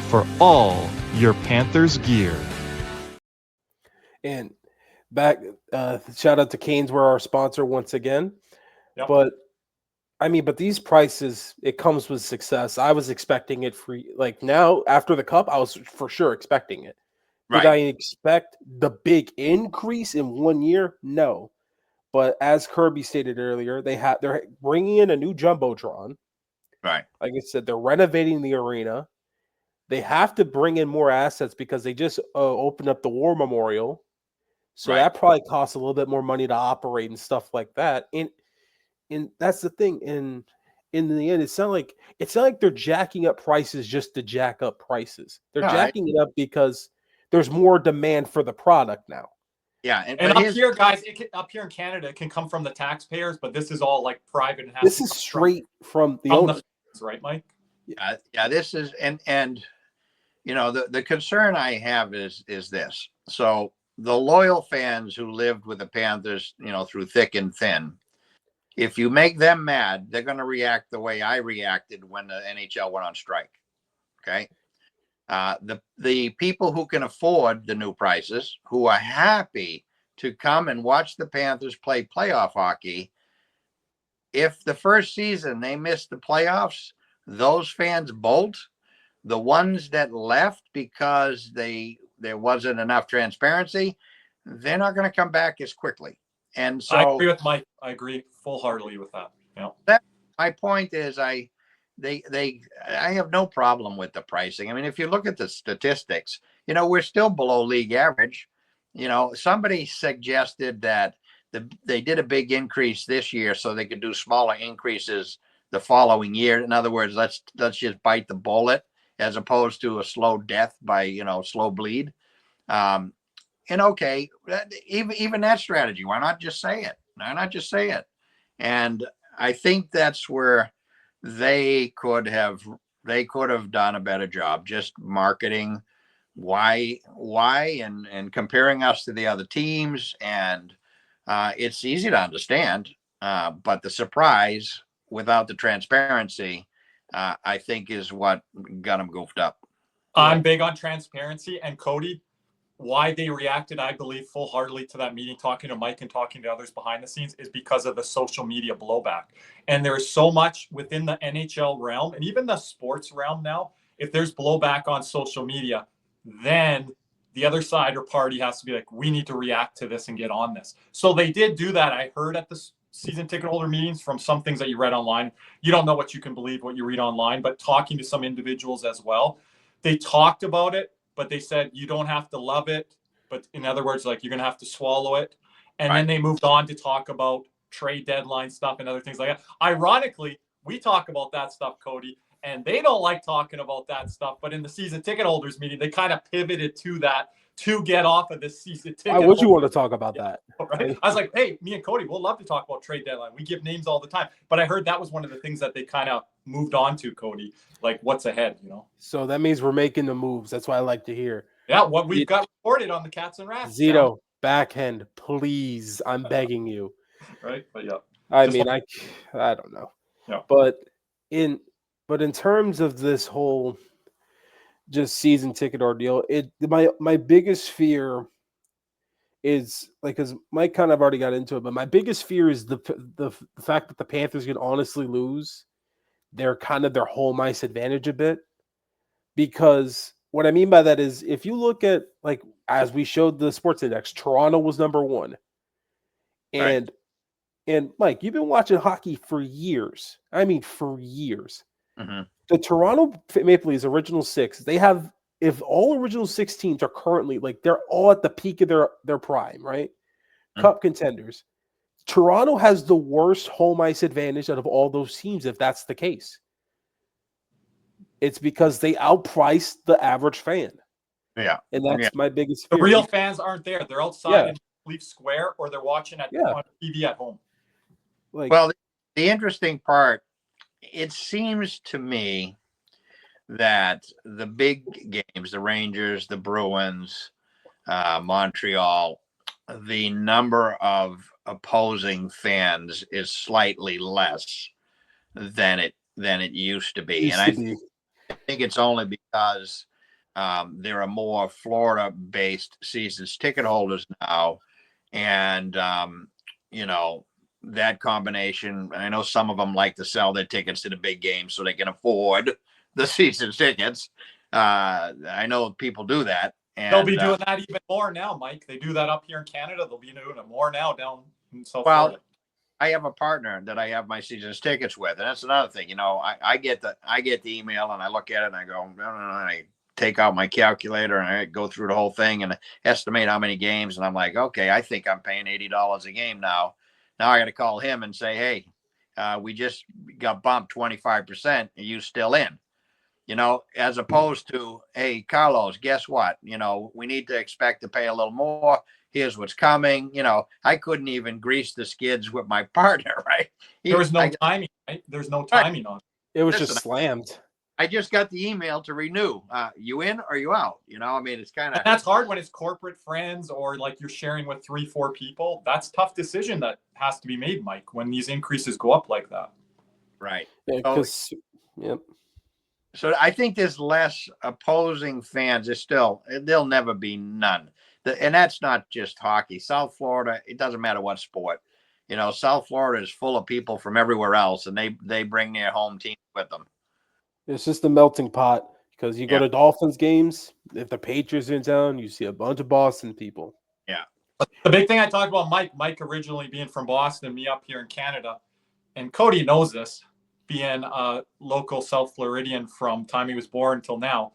Speaker 5: for all your Panthers gear.
Speaker 3: And back, shout out to CanesWear, our sponsor once again.
Speaker 2: Yep.
Speaker 3: But these prices, it comes with success. I was expecting it free. Like now, after the Cup, I was for sure expecting it. Did I expect the big increase in 1 year? No. But as Kirby stated earlier, they're bringing in a new Jumbotron.
Speaker 4: Right.
Speaker 3: Like I said, they're renovating the arena. They have to bring in more assets because they just opened up the War Memorial. So that probably costs a little bit more money to operate and stuff like that. And that's the thing. And in the end, it's not like they're jacking up prices just to jack up prices. They're jacking it up because there's more demand for the product now.
Speaker 4: Yeah,
Speaker 2: and up here, guys, up here in Canada, it can come from the taxpayers, but this is all like private. And
Speaker 3: this is straight from the owners,
Speaker 2: right, Mike?
Speaker 4: Yeah. This is and the concern I have is this. So the loyal fans who lived with the Panthers, through thick and thin, if you make them mad, they're going to react the way I reacted when the NHL went on strike. Okay. The people who can afford the new prices, who are happy to come and watch the Panthers play playoff hockey, if the first season they missed the playoffs, those fans bolt. The ones that left because there wasn't enough transparency, they're not going to come back as quickly. And so
Speaker 2: I agree with Mike. I agree full-heartedly with that. Yeah.
Speaker 4: My point is I have no problem with the pricing. I mean, if you look at the statistics, we're still below league average. Somebody suggested that they did a big increase this year so they could do smaller increases the following year. In other words, let's just bite the bullet as opposed to a slow death by, slow bleed. And okay, even that strategy, why not just say it? Why not just say it? And I think that's where they could have done a better job just marketing why and comparing us to the other teams. And it's easy to understand, but the surprise without the transparency, I think, is what got them goofed up.
Speaker 2: I'm big on transparency, and Cody, why they reacted, I believe, full-heartedly to that meeting, talking to Mike and talking to others behind the scenes, is because of the social media blowback. And there is so much within the NHL realm and even the sports realm now. If there's blowback on social media, then the other side or party has to be like, we need to react to this and get on this. So they did do that. I heard at the season ticket holder meetings from some things that you read online. You don't know what you can believe, what you read online, but talking to some individuals as well, they talked about it, but they said you don't have to love it. But in other words, like, you're going to have to swallow it. And then they moved on to talk about trade deadline stuff and other things like that. Ironically, we talk about that stuff, Cody, and they don't like talking about that stuff. But in the season ticket holders meeting, they kind of pivoted to that to get off of the season ticket.
Speaker 3: Why would you want to talk about that?
Speaker 2: Right? I was like, hey, me and Cody, we'll love to talk about trade deadline. We give names all the time. But I heard that was one of the things that they kind of moved on to, Cody, like what's ahead,
Speaker 3: So that means we're making the moves. That's what I like to hear.
Speaker 2: Yeah, what we've got reported on the Cats and Rats.
Speaker 3: Zito, backhand, please. I'm begging you.
Speaker 2: Right? But yeah.
Speaker 3: I mean, I don't know.
Speaker 2: Yeah.
Speaker 3: But in terms of this whole just season ticket ordeal, my biggest fear is, like, because Mike kind of already got into it, but my biggest fear is the fact that the Panthers can honestly lose their home ice advantage a bit. Because what I mean by that is, if you look at, like, as we showed the sports index, Toronto was number one. And Mike, you've been watching hockey for years. I mean, for years.
Speaker 4: Mm-hmm.
Speaker 3: The Toronto Maple Leafs original six, they have, if all original six teams are currently, like, they're all at the peak of their prime, right? Mm-hmm. Cup contenders. Toronto has the worst home ice advantage out of all those teams, if that's the case. It's because they outpriced the average fan.
Speaker 4: Yeah.
Speaker 3: And that's my biggest fear.
Speaker 2: The real fans aren't there. They're outside in Leaf Square, or they're watching on TV at home.
Speaker 4: Well, the interesting part, it seems to me that the big games, the Rangers, the Bruins, Montreal, the number of opposing fans is slightly less than it used to be. I think it's only because there are more Florida-based seasons ticket holders now, and that combination. I know some of them like to sell their tickets to the big games so they can afford the season tickets. I know people do that. And
Speaker 2: they'll be doing that even more now, Mike. They do that up here in Canada. They'll be doing it more now down in South Florida.
Speaker 4: I have a partner that I have my season's tickets with, and that's another thing. I get the email and I look at it and I go, no, I take out my calculator and I go through the whole thing and estimate how many games, and I'm like, okay, I think I'm paying $80 a game now. Now I got to call him and say, hey, we just got bumped 25%. Are you still in? As opposed to, hey, Carlos, guess what? We need to expect to pay a little more. Here's what's coming. I couldn't even grease the skids with my partner, right?
Speaker 2: There was no timing, right? There's no timing on it.
Speaker 3: It was just slammed.
Speaker 4: I just got the email to renew. You in or you out? I mean, it's kind of.
Speaker 2: That's hard when it's corporate friends or like you're sharing with 3-4 people. That's a tough decision that has to be made, Mike, when these increases go up like that.
Speaker 4: Right.
Speaker 3: Yep.
Speaker 4: So I think there's less opposing fans. There'll never be none. And that's not just hockey. South Florida, it doesn't matter what sport. South Florida is full of people from everywhere else, and they bring their home team with them.
Speaker 3: It's just a melting pot, because you go to Dolphins games. If the Patriots are in town, you see a bunch of Boston people.
Speaker 4: Yeah.
Speaker 2: The big thing I talked about, Mike originally being from Boston, me up here in Canada, and Cody knows this, being a local South Floridian from time he was born until now.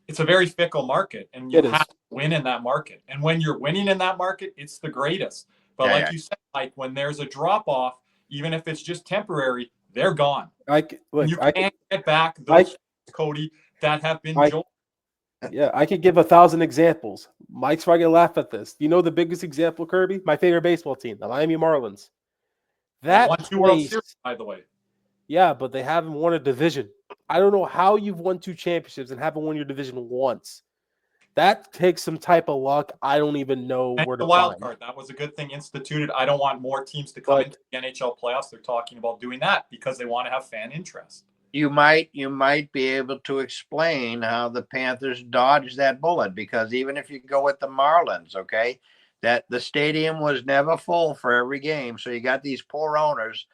Speaker 2: It's a very fickle market, and you have to win in that market. And when you're winning in that market, it's the greatest. But you said, Mike, when there's a drop-off, even if it's just temporary, they're gone. You can't get back those, Cody. that have been joined.
Speaker 3: Yeah, I could give 1,000 examples. Mike's probably gonna laugh at this. You know the biggest example, Kirby? My favorite baseball team, the Miami Marlins.
Speaker 2: They won 2 World Series, by the way.
Speaker 3: Yeah, but they haven't won a division. I don't know how you've won 2 championships and haven't won your division once. That takes some type of luck. I don't even know where to
Speaker 2: the wild
Speaker 3: find.
Speaker 2: card. That was a good thing instituted. I don't want more teams to come into the NHL playoffs. They're talking about doing that because they want to have fan interest.
Speaker 4: You might be able to explain how the Panthers dodged that bullet, because even if you go with the Marlins, okay, that the stadium was never full for every game. So you got these poor owners,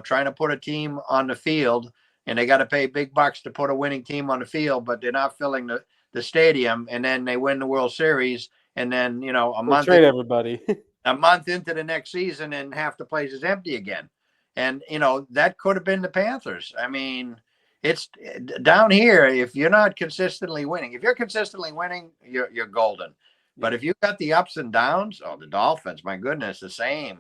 Speaker 4: trying to put a team on the field, and they got to pay big bucks to put a winning team on the field, but they're not filling the stadium, and then they win the World Series, and then a month
Speaker 3: trade everybody.
Speaker 4: a month into the next season, and half the place is empty again. And that could have been the Panthers. I mean, it's down here. If you're not consistently winning, you're golden. But if you've got the ups and downs, the Dolphins, my goodness, the same.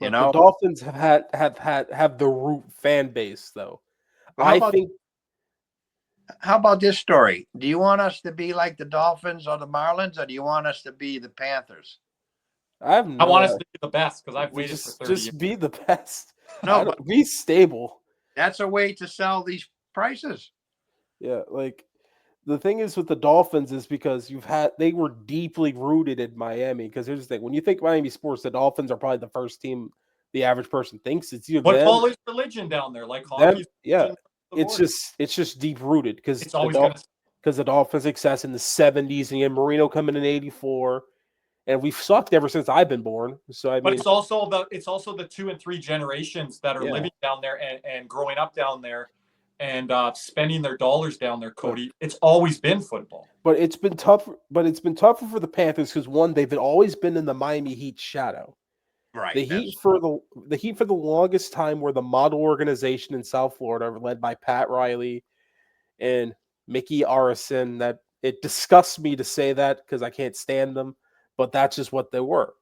Speaker 3: The Dolphins have the root fan base, though.
Speaker 4: How about this story? Do you want us to be like the Dolphins or the Marlins, or do you want us to be the Panthers?
Speaker 2: I want us to be the best, because I've waited for 30 years.
Speaker 3: Just be the best.
Speaker 4: No, but
Speaker 3: be stable.
Speaker 4: That's a way to sell these prices.
Speaker 3: Yeah, like the thing is with the Dolphins is because they were deeply rooted in Miami. Because here's the thing: when you think Miami sports, the Dolphins are probably the first team the average person thinks. It's either them.
Speaker 2: Football is religion down there, like hockey.
Speaker 3: Yeah, it's just deep rooted because the Dolphins' success in the '70s and Marino coming in '84. And we've sucked ever since I've been born. So
Speaker 2: but it's also the 2 and 3 generations that are living down there and growing up down there and spending their dollars down there, Cody. It's always been football. But
Speaker 3: it's been tough. But it's been tougher for the Panthers because one, they've always been in the Miami Heat shadow.
Speaker 4: Right.
Speaker 3: The Heat for the longest time were the model organization in South Florida, led by Pat Riley and Mickey Arison. That it disgusts me to say that because I can't stand them. But that's just what they were.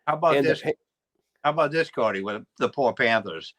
Speaker 4: How about this, Cody, with the poor Panthers?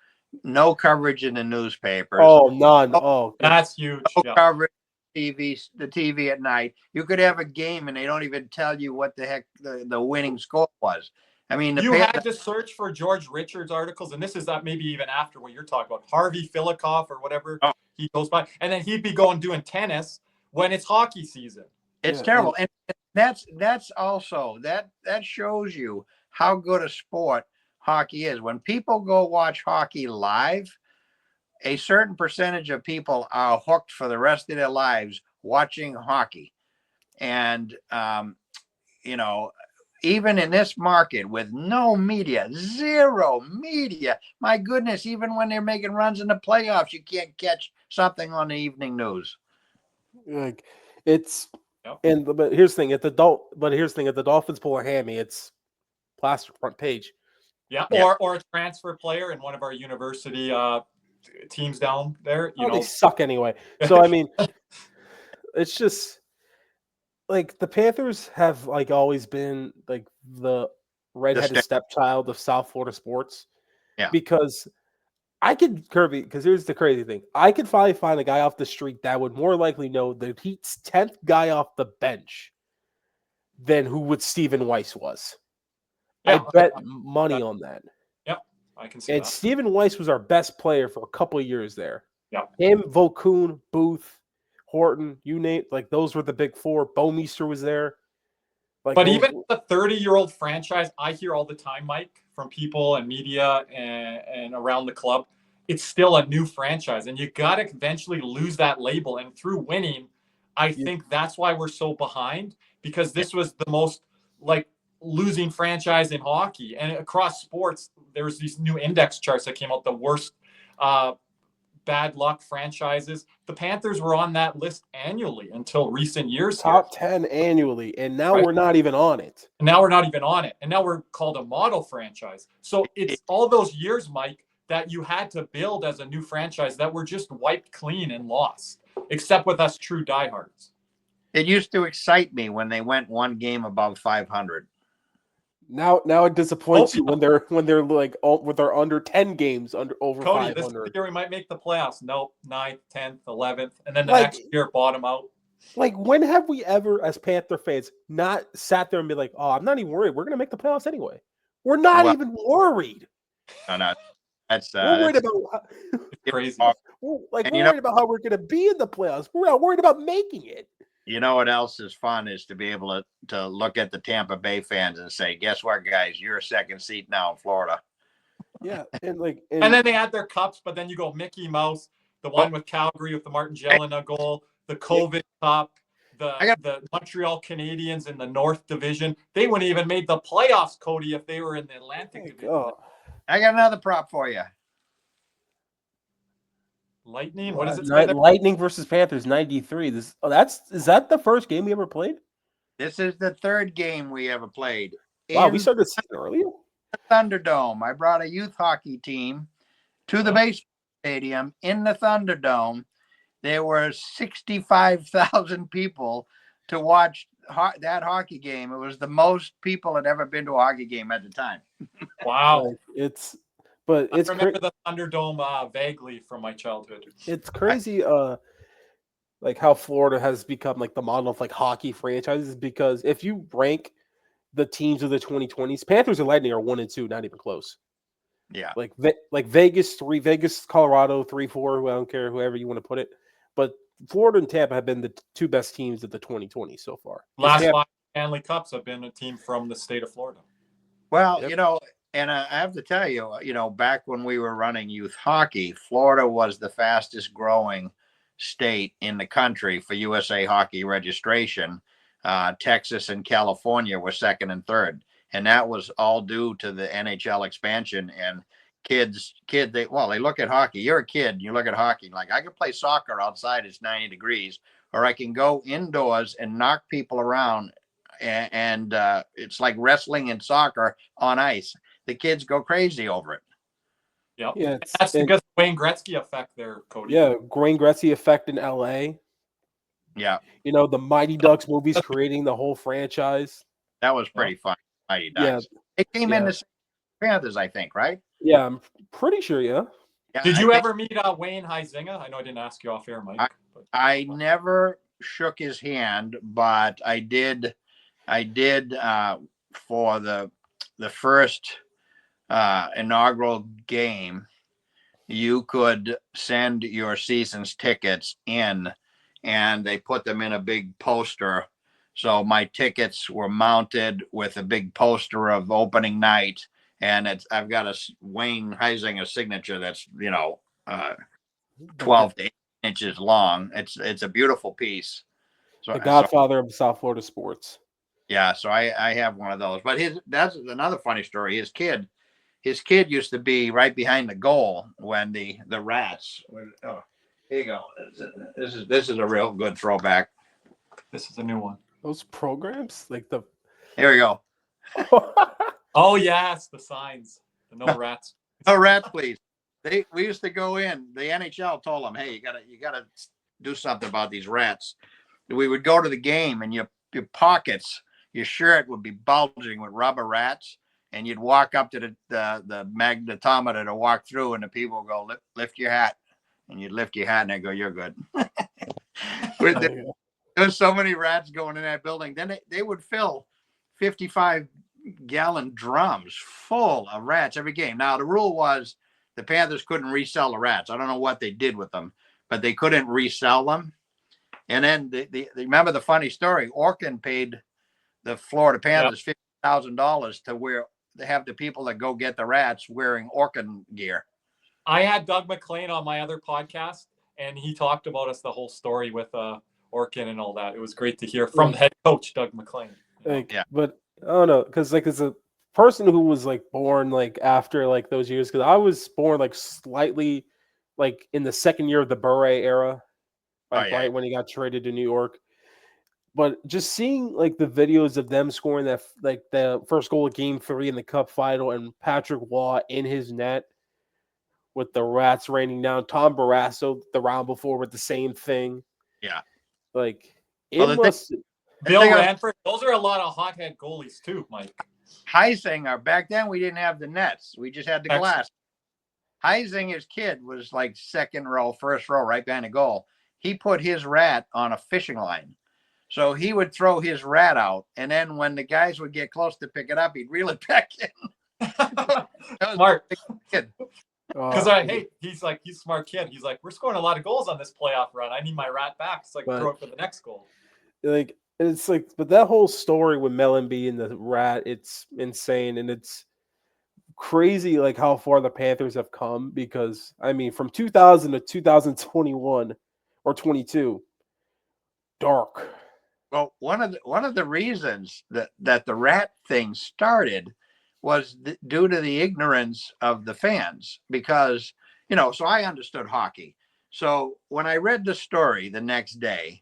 Speaker 4: No coverage in the newspapers.
Speaker 3: Oh, none. Oh,
Speaker 2: that's huge.
Speaker 4: No coverage. The TV at night. You could have a game and they don't even tell you what the heck the winning score was. I mean,
Speaker 2: you had to search for George Richards articles, and this is maybe even after what you're talking about, Harvey Filikoff or whatever he goes by, and then he'd be doing tennis when it's hockey season.
Speaker 4: It's terrible. And that's also that shows you how good a sport hockey is. When people go watch hockey live, a certain percentage of people are hooked for the rest of their lives watching hockey. And even in this market with no media, zero media, my goodness, even when they're making runs in the playoffs, you can't catch something on the evening news.
Speaker 3: Like it's but here's the thing, if the Dolphins pull a hammy, it's plaster front page.
Speaker 2: Yeah, or a transfer player in one of our university teams down there.
Speaker 3: They suck anyway. So I mean, it's just like the Panthers have always been like the redheaded stepchild of South Florida sports.
Speaker 4: Yeah,
Speaker 3: because Kirby, because here's the crazy thing. I could probably find a guy off the street that would more likely know the Heat's 10th guy off the bench than who Stephen Weiss was. Yeah, I bet money on that.
Speaker 2: Yep, I can see
Speaker 3: that. And Stephen Weiss was our best player for a couple of years there.
Speaker 2: Yeah,
Speaker 3: him, Vokoun, Booth, Horton, you name those were the big four. Bouwmeester was there.
Speaker 2: But even the 30-year-old franchise, I hear all the time, Mike, from people and media and around the club, it's still a new franchise. And you got to eventually lose that label. And through winning, I think that's why we're so behind, because this was the most losing franchise in hockey. And across sports, there was these new index charts that came out, the worst bad luck franchises. The Panthers were on that list annually until recent years.
Speaker 3: Top 10 annually, and now we're not even on it.
Speaker 2: And now we're called a model franchise. So it's all those years, Mike, that you had to build as a new franchise that were just wiped clean and lost, except with us true diehards.
Speaker 4: It used to excite me when they went one game above 500.
Speaker 3: Now it disappoints you when they're like when they're under 10 games over
Speaker 2: Cody, this
Speaker 3: 500.
Speaker 2: year we might make the playoffs. Nope, 9th, 10th, 11th, and then the
Speaker 3: Like-
Speaker 2: next year bottom out.
Speaker 3: Like, when have we ever, as Panther fans, not sat there and be like, "Oh, I'm not even worried. We're gonna make the playoffs anyway." We're not
Speaker 4: Well-
Speaker 3: even worried.
Speaker 4: No, that's
Speaker 3: We're worried
Speaker 4: that's
Speaker 3: about
Speaker 2: Crazy.
Speaker 3: we're
Speaker 4: And
Speaker 3: worried about how we're gonna be in the playoffs. We're not worried about making it.
Speaker 4: you know what else is fun is to be able to look at the Tampa Bay fans and say, guess what, guys, you're a second seat now in Florida.
Speaker 3: Yeah, and
Speaker 2: And then they had their cups, but then you go Mickey Mouse, the one with Calgary with the Martin Jelena goal, the COVID Cup, the Montreal Canadiens in the North Division. They wouldn't even made the playoffs, Cody, if they were in the Atlantic Division.
Speaker 3: oh,
Speaker 4: I got another prop for you.
Speaker 2: Lightning? What does it say there?
Speaker 3: Lightning versus Panthers 93. Is that the first game we ever played?
Speaker 4: This is the third game we ever played.
Speaker 3: Wow, we
Speaker 4: In
Speaker 3: started the season earlier.
Speaker 4: the Thunderdome. I brought a youth hockey team to the baseball stadium in the Thunderdome. There were 65,000 people to watch that hockey game. It was the most people had ever been to a hockey game at the time.
Speaker 2: Wow.
Speaker 3: Like, it's
Speaker 2: I remember the Thunderdome vaguely from my childhood.
Speaker 3: It's crazy like how Florida has become like the model of like hockey franchises, because if you rank the teams of the 2020s, Panthers and Lightning are 1 and 2, not even close.
Speaker 4: Yeah.
Speaker 3: Like Vegas 3, Vegas, Colorado 3, 4, I don't care, whoever you want to put it. But Florida and Tampa have been the two best teams of the 2020s so far.
Speaker 2: Last
Speaker 3: Tampa,
Speaker 2: 5 Stanley Cups have been a team from the state of Florida.
Speaker 4: Well,
Speaker 3: Yep.
Speaker 4: and I have to tell you, back when we were running youth hockey, Florida was the fastest growing state in the country for USA Hockey registration. Texas and California were second and third. And that was all due to the NHL expansion and kids, they look at hockey. You're a kid, you look at hockey, like I can play soccer outside, it's 90 degrees, or I can go indoors and knock people around. And it's like wrestling and soccer on ice. The kids go crazy over it.
Speaker 2: Yep.
Speaker 3: Yeah,
Speaker 2: That's because of Wayne Gretzky effect there, Cody.
Speaker 3: yeah, Wayne Gretzky effect in LA.
Speaker 4: Yeah,
Speaker 3: The Mighty Ducks movies creating the whole franchise.
Speaker 4: that was pretty fun. Mighty Ducks.
Speaker 3: Yeah.
Speaker 4: They came in
Speaker 3: Yeah.
Speaker 4: the same Panthers, I think, right?
Speaker 3: Yeah, I'm pretty sure, yeah.
Speaker 4: Yeah,
Speaker 2: Did
Speaker 4: I
Speaker 2: you
Speaker 4: think-
Speaker 2: ever meet Wayne Huizinga? I know I didn't ask you off air, Mike. But
Speaker 4: I never shook his hand, but I did for the first inaugural game. You could send your season's tickets in, and they put them in a big poster. So my tickets were mounted with a big poster of opening night, and I've got a Wayne Huizinga signature that's 12 to 8 inches long. It's a beautiful piece. So,
Speaker 3: The Godfather of South Florida sports.
Speaker 4: so I have one of those. But that's another funny story. His kid used to be right behind the goal when the Rats. Oh, here you go. This is a real good throwback.
Speaker 2: this is a new one.
Speaker 3: Those programs, like the
Speaker 4: Here we go.
Speaker 2: Oh, yes, the signs. The no rats.
Speaker 4: No Rats, please. We used to go in. The NHL told them, "Hey, you gotta do something about these rats." We would go to the game, and your pockets, your shirt would be bulging with rubber rats, and you'd walk up to the magnetometer to walk through, and the people would go, "Lift your hat," and you'd lift your hat, and they go, "You're good." There was so many rats going in that building. Then they would fill 55-gallon drums full of rats every game. Now, the rule was the Panthers couldn't resell the rats. I don't know what they did with them, but they couldn't resell them. And then remember the funny story. Orkin paid the Florida Panthers $50,000 to have the people that go get the rats wearing Orkin gear.
Speaker 2: I had Doug McLean on my other podcast, and he talked about us the whole story with Orkin and all that. It was great to hear from the head coach, Doug McLean.
Speaker 3: Yeah. But I don't know, because like as a person who was like born like after like those years, because I was born like slightly like in the second year of the Bure era, like right when he got traded to New York. But just seeing like the videos of them scoring that like the first goal of Game 3 in the Cup final, and Patrick Waugh in his net with the Rats raining down, Tom Barrasso the round before with the same thing.
Speaker 4: Yeah.
Speaker 3: Like it
Speaker 4: Well,
Speaker 3: must.
Speaker 2: Bill Ranford. Those are a lot of hothead goalies too, Mike.
Speaker 4: Heisinger, back then we didn't have the nets. We just had the glass. Heisinger's kid was like second row, first row, right behind the goal. He put his rat on a fishing line. So he would throw his rat out, and then when the guys would get close to pick it up, he'd reel it back in.
Speaker 2: Smart.
Speaker 4: Kid.
Speaker 2: Because he's a smart kid. He's like, we're scoring a lot of goals on this playoff run. I need my rat back. It's like throw it for the next goal.
Speaker 3: Like it's like, but that whole story with Mellenby and the rat, it's insane, and it's crazy like how far the Panthers have come. Because I mean, from 2000 to 2021 or 22, dark.
Speaker 4: Well, one of the reasons that the rat thing started was due to the ignorance of the fans, because, so I understood hockey. So when I read the story the next day,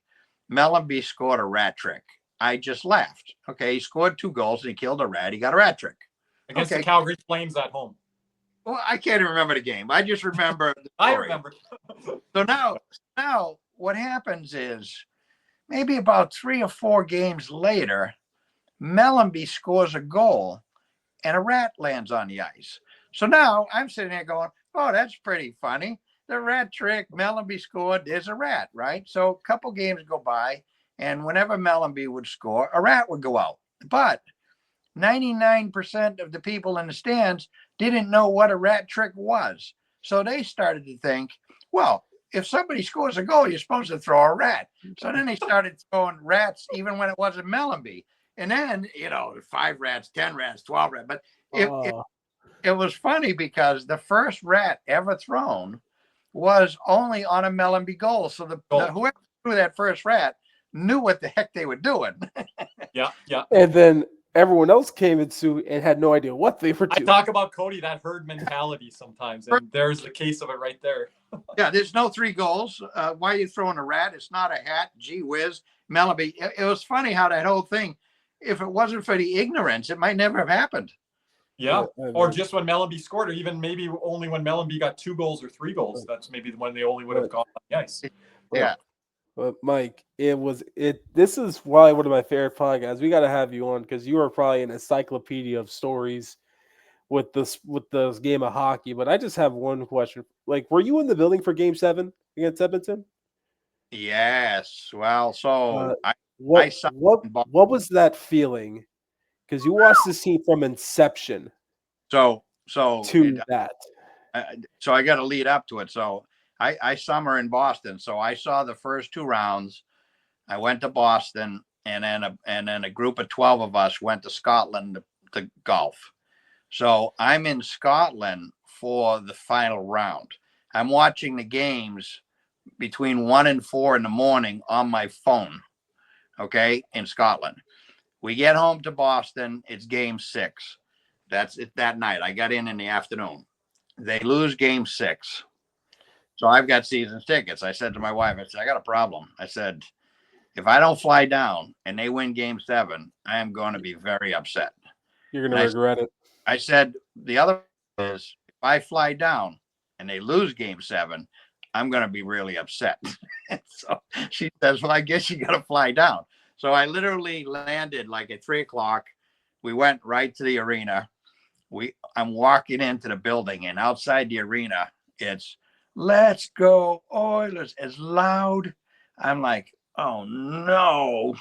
Speaker 4: Mellenby scored a rat trick. I just laughed. Okay, he scored 2 goals and he killed a rat. He got a rat trick.
Speaker 2: Against the Calgary Flames at home.
Speaker 4: Well, I can't even remember the game. I just remember the story.
Speaker 2: I remember.
Speaker 4: So now what happens is, maybe about 3 or 4 games later, Mellenby scores a goal and a rat lands on the ice. So now I'm sitting there going, oh, that's pretty funny. The rat trick, Mellenby scored, there's a rat, right? So a couple games go by, and whenever Mellenby would score, a rat would go out. But 99% of the people in the stands didn't know what a rat trick was. So they started to think, well, if somebody scores a goal, you're supposed to throw a rat. So then they started throwing rats even when it wasn't Mellenby. And then, 5 rats, 10 rats, 12 rats. But it was funny because the first rat ever thrown was only on a Mellenby goal. So whoever threw that first rat knew what the heck they were doing.
Speaker 2: Yeah.
Speaker 3: And then everyone else came into and had no idea what they were doing.
Speaker 2: I talk about Cody, that herd mentality sometimes, and there's the case of it right there.
Speaker 4: Yeah, there's no 3 goals. Why are you throwing a rat? It's not a hat. Gee whiz. Mellenby. It was funny how that whole thing, if it wasn't for the ignorance, it might never have happened.
Speaker 2: Yeah, or just when Mellenby scored, or even maybe only when Mellenby got 2 goals or 3 goals. That's maybe when they only would have gone on the ice.
Speaker 4: Yeah.
Speaker 3: But Mike, this is probably one of my favorite podcasts. We got to have you on because you are probably an encyclopedia of stories with this game of hockey. But I just have one question. Like, were you in the building for Game 7 against Edmonton?
Speaker 4: Yes. Well, so
Speaker 3: what was that feeling? Because you watched this team from inception. So I
Speaker 4: got to lead up to it. So I summer in Boston. So I saw the first 2 rounds. I went to Boston, and then a group of 12 of us went to Scotland to golf. So I'm in Scotland for the final round. I'm watching the games between 1 and 4 in the morning on my phone. Okay, in Scotland. We get home to Boston. It's Game 6. That's it that night. I got in the afternoon. They lose Game 6. So I've got season tickets. I said to my wife, I got a problem. I said, if I don't fly down and they win Game 7, I am going to be very upset.
Speaker 3: You're going to regret it.
Speaker 4: I said, the other is, if I fly down and they lose Game 7, I'm going to be really upset. So she says, well, I guess you got to fly down. So I literally landed like at 3:00. We went right to the arena. I'm walking into the building, and outside the arena, it's "Let's go Oilers" as loud. I'm like, oh no,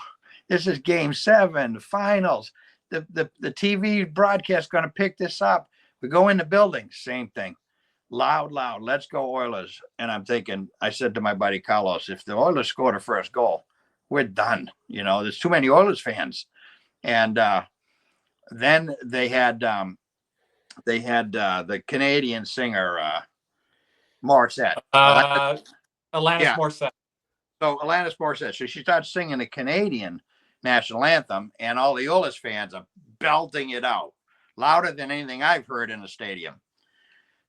Speaker 4: this is Game 7, the finals. The TV broadcast going to pick this up. We go in the building, same thing. Loud, "Let's go Oilers." And I'm thinking, I said to my buddy Carlos, if the Oilers score the first goal, we're done. There's too many Oilers fans. And then they had the Canadian singer Morissette.
Speaker 2: Alanis Morissette.
Speaker 4: So Alanis Morissette. So she starts singing the Canadian national anthem, and all the Oilers fans are belting it out louder than anything I've heard in the stadium.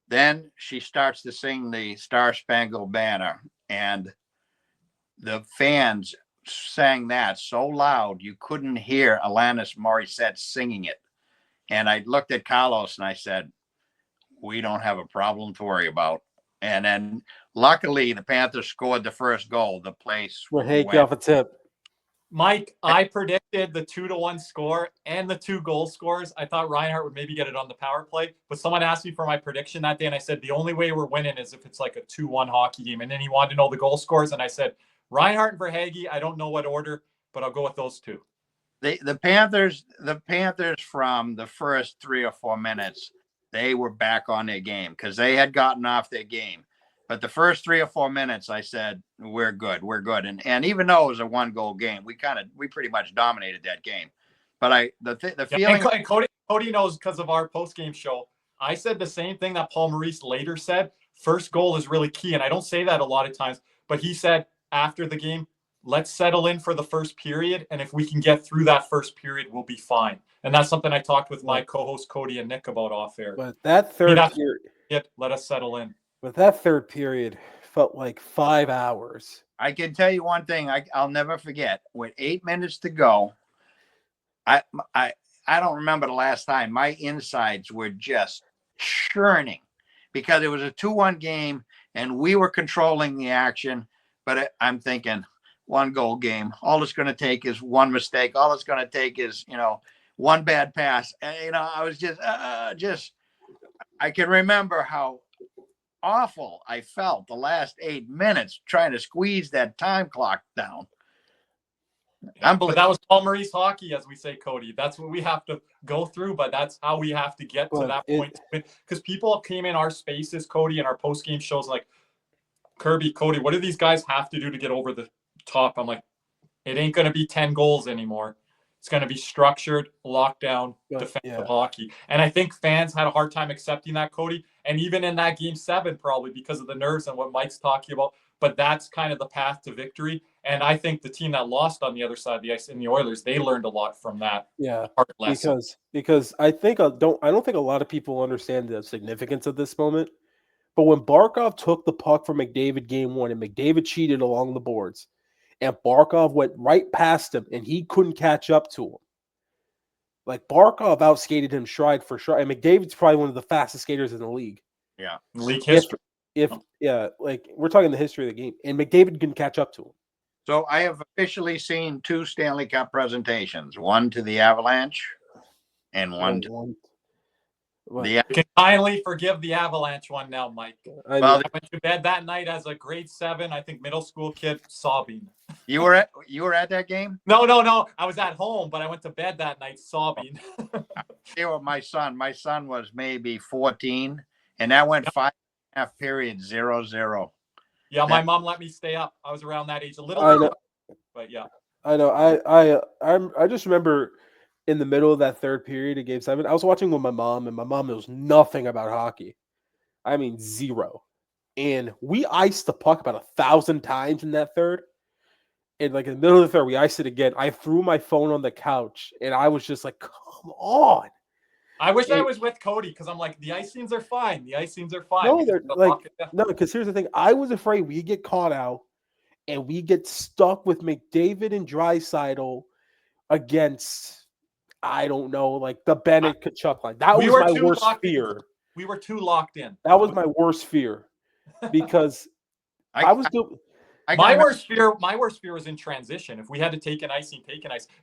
Speaker 4: Then she starts to sing the Star Spangled Banner, and the fans sang that so loud you couldn't hear Alanis Morissette singing it. And I looked at Carlos and I said, we don't have a problem to worry about. And then luckily the Panthers scored the first goal. The place
Speaker 3: went off a tip.
Speaker 2: Mike, I predicted the 2-1 score and the 2 goal scores. I thought Reinhart would maybe get it on the power play, but someone asked me for my prediction that day, and I said the only way we're winning is if it's like a 2-1 hockey game. And then he wanted to know the goal scores, and I said Reinhart and Verhaeghe. I don't know what order, but I'll go with those two.
Speaker 4: The Panthers from the first 3 or 4 minutes, they were back on their game because they had gotten off their game. But the first 3 or 4 minutes, I said, we're good. And even though it was a 1-goal game, we pretty much dominated that game. But the feeling.
Speaker 2: And Cody knows because of our post-game show. I said the same thing that Paul Maurice later said. First goal is really key. And I don't say that a lot of times, but he said after the game, let's settle in for the first period. And if we can get through that first period, we'll be fine. And that's something I talked with my co-host Cody and Nick about off air.
Speaker 3: But that third period,
Speaker 2: let us settle in.
Speaker 3: But that third period felt like 5 hours.
Speaker 4: I can tell you one thing I'll never forget. With 8 minutes to go, I don't remember the last time. My insides were just churning because it was a 2-1 game and we were controlling the action. But I'm thinking 1-goal game. All it's going to take is one mistake. All it's going to take is, one bad pass. And, I was just I can remember how awful I felt the last 8 minutes trying to squeeze that time clock down.
Speaker 2: But that was Paul Maurice hockey, as we say, Cody. That's what we have to go through, but that's how we have to get to that point. Because people came in our spaces, Cody, and our post-game shows like, Kirby, Cody, what do these guys have to do to get over the top? I'm like, it ain't going to be 10 goals anymore. It's going to be structured, lockdown, defensive hockey. And I think fans had a hard time accepting that, Cody. And even in that game 7, probably because of the nerves and what Mike's talking about. But that's kind of the path to victory. And I think the team that lost on the other side of the ice in the Oilers, they learned a lot from that.
Speaker 3: Yeah,
Speaker 2: hard lesson.
Speaker 3: Because I don't think a lot of people understand the significance of this moment. But when Barkov took the puck from McDavid game 1 and McDavid cheated along the boards, and Barkov went right past him and he couldn't catch up to him. Like Barkov outskated him stride for stride. And McDavid's probably one of the fastest skaters in the league.
Speaker 4: Yeah.
Speaker 2: League history.
Speaker 3: Like we're talking the history of the game. And McDavid couldn't catch up to him.
Speaker 4: So I have officially seen 2 Stanley Cup presentations, one to the Avalanche and one to
Speaker 2: you can kindly forgive the Avalanche one now, Mike. I went to bed that night as a grade 7, I think middle school kid, sobbing.
Speaker 4: You were at that game?
Speaker 2: No. I was at home, but I went to bed that night sobbing.
Speaker 4: My son was maybe 14, and that went 5.5 periods, 0-0.
Speaker 2: Yeah, my mom let me stay up. I was around that age, a little bit, but yeah.
Speaker 3: I know. I just remember in the middle of that third period of game 7, I was watching with my mom, and my mom knows nothing about hockey. I mean, 0. And we iced the puck about 1,000 times in that third. And like in the middle of the third, we iced it again. I threw my phone on the couch, and I was just like, come on.
Speaker 2: I wish I was with Cody because I'm like, the icings are fine.
Speaker 3: No, because here's the thing. I was afraid we get caught out and we get stuck with McDavid and Draisaitl against, I don't know, like the Bennett Kachuk line. That was my worst fear.
Speaker 2: We were too locked in.
Speaker 3: That was my worst fear because
Speaker 2: my worst fear was in transition. If we had to take an ice.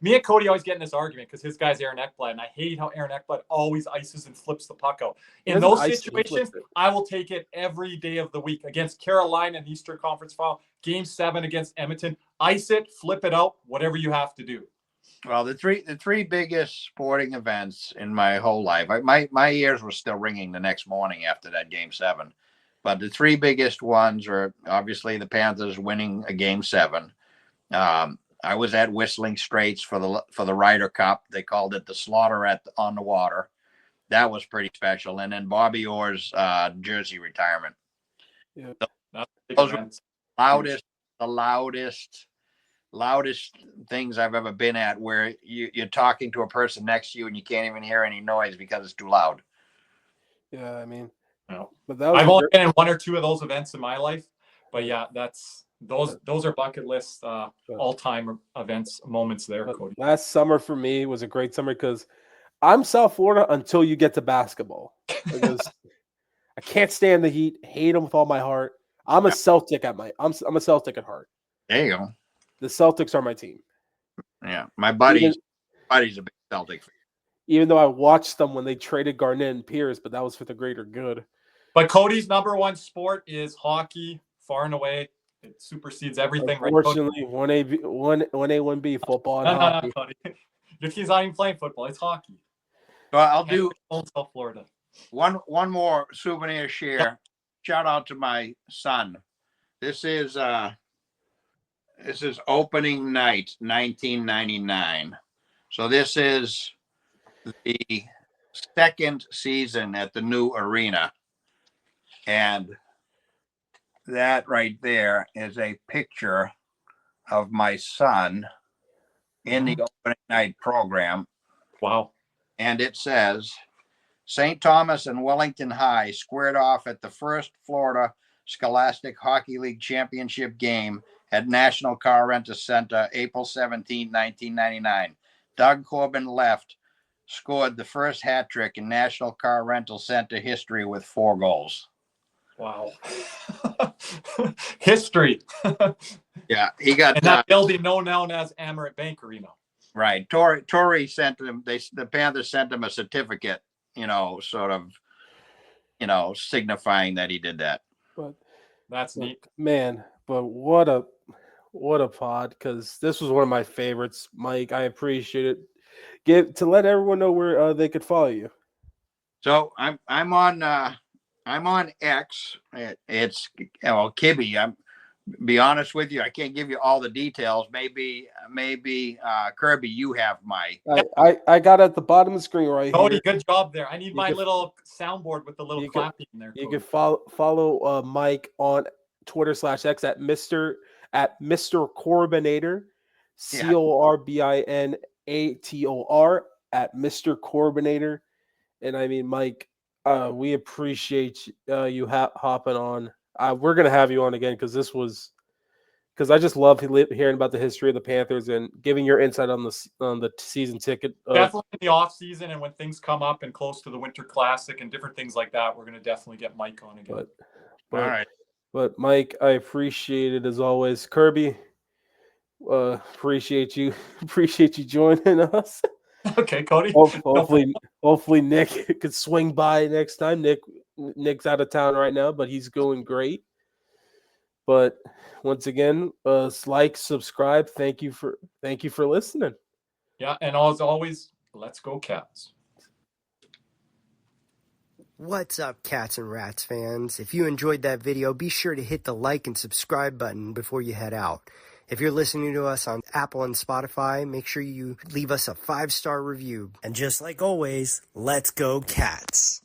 Speaker 2: Me and Cody always get in this argument because his guy's Aaron Ekblad, and I hate how Aaron Ekblad always ices and flips the puck out. In those situations, I will take it every day of the week. Against Carolina in the Eastern Conference Final, Game 7 against Edmonton, ice it, flip it out, whatever you have to do.
Speaker 4: Well, the three biggest sporting events in my whole life, my ears were still ringing the next morning after that Game 7. But the 3 biggest ones are obviously the Panthers winning a Game 7. I was at Whistling Straits for the Ryder Cup. They called it the Slaughter on the Water. That was pretty special. And then Bobby Orr's jersey retirement.
Speaker 3: Yeah,
Speaker 4: those were the loudest things I've ever been at, where you're talking to a person next to you and you can't even hear any noise because it's too loud.
Speaker 3: Yeah, I mean.
Speaker 2: No.
Speaker 3: But that was
Speaker 2: I've only been in 1 or 2 of those events in my life, but yeah, those are bucket list all-time events moments there, Cody.
Speaker 3: Last summer for me was a great summer because I'm South Florida until you get to basketball. Because I can't stand the Heat, hate them with all my heart. I'm a Celtic at heart.
Speaker 4: There you go.
Speaker 3: The Celtics are my team.
Speaker 4: Yeah, my buddy's a big Celtic fan.
Speaker 3: Even though I watched them when they traded Garnett and Pierce, but that was for the greater good.
Speaker 2: But Cody's number one sport is hockey, far and away. It supersedes everything.
Speaker 3: Unfortunately, right, 1A, 1B, football and hockey.
Speaker 2: Cody. Your team's not even playing football. It's hockey.
Speaker 4: So I'll do
Speaker 2: South Florida.
Speaker 4: One more souvenir share. Shout out to my son. This is opening night, 1999. So this is the second season at the new arena. And that right there is a picture of my son in the opening night program.
Speaker 2: Wow.
Speaker 4: And it says, St. Thomas and Wellington High squared off at the first Florida Scholastic Hockey League Championship game at National Car Rental Center, April 17, 1999. Doug Corbin left, scored the first hat trick in National Car Rental Center history with 4 goals.
Speaker 2: Wow. History.
Speaker 4: Yeah, he got
Speaker 2: that building known as Amaret Bank Arena.
Speaker 4: Right. Torrey sent him, the Panthers sent him a certificate, sort of, signifying that he did that.
Speaker 3: But
Speaker 2: that's neat.
Speaker 3: Man, but what a pod, because this was one of my favorites, Mike. I appreciate it. To let everyone know where they could follow you.
Speaker 4: So I'm on X. It's Kibby. Be honest with you, I can't give you all the details. Maybe Kirby, you have my.
Speaker 3: I got at the bottom of the screen right
Speaker 2: Cody,
Speaker 3: here.
Speaker 2: good job there. I need my little soundboard with the little clapping in there.
Speaker 3: You can follow Mike on Twitter /X at Mr. Corbinator, Corbinator at Mr. Corbinator. And I mean, Mike, we appreciate you hopping on. We're gonna have you on again because I just love hearing about the history of the Panthers and giving your insight on the season ticket.
Speaker 2: Definitely in the off season and when things come up and close to the Winter Classic and different things like that, we're gonna definitely get Mike on again.
Speaker 4: All right.
Speaker 3: But Mike, I appreciate it as always. Kirby, appreciate you joining us.
Speaker 2: Okay, Cody.
Speaker 3: Hopefully Nick could swing by next time. Nick's out of town right now, but he's going great. But once again, subscribe. Thank you for listening.
Speaker 2: Yeah, and as always, let's go Cats.
Speaker 6: What's up, Cats and Rats fans? If you enjoyed that video, be sure to hit the like and subscribe button before you head out. If you're listening to us on Apple and Spotify, make sure you leave us a 5-star review. And just like always, let's go Cats.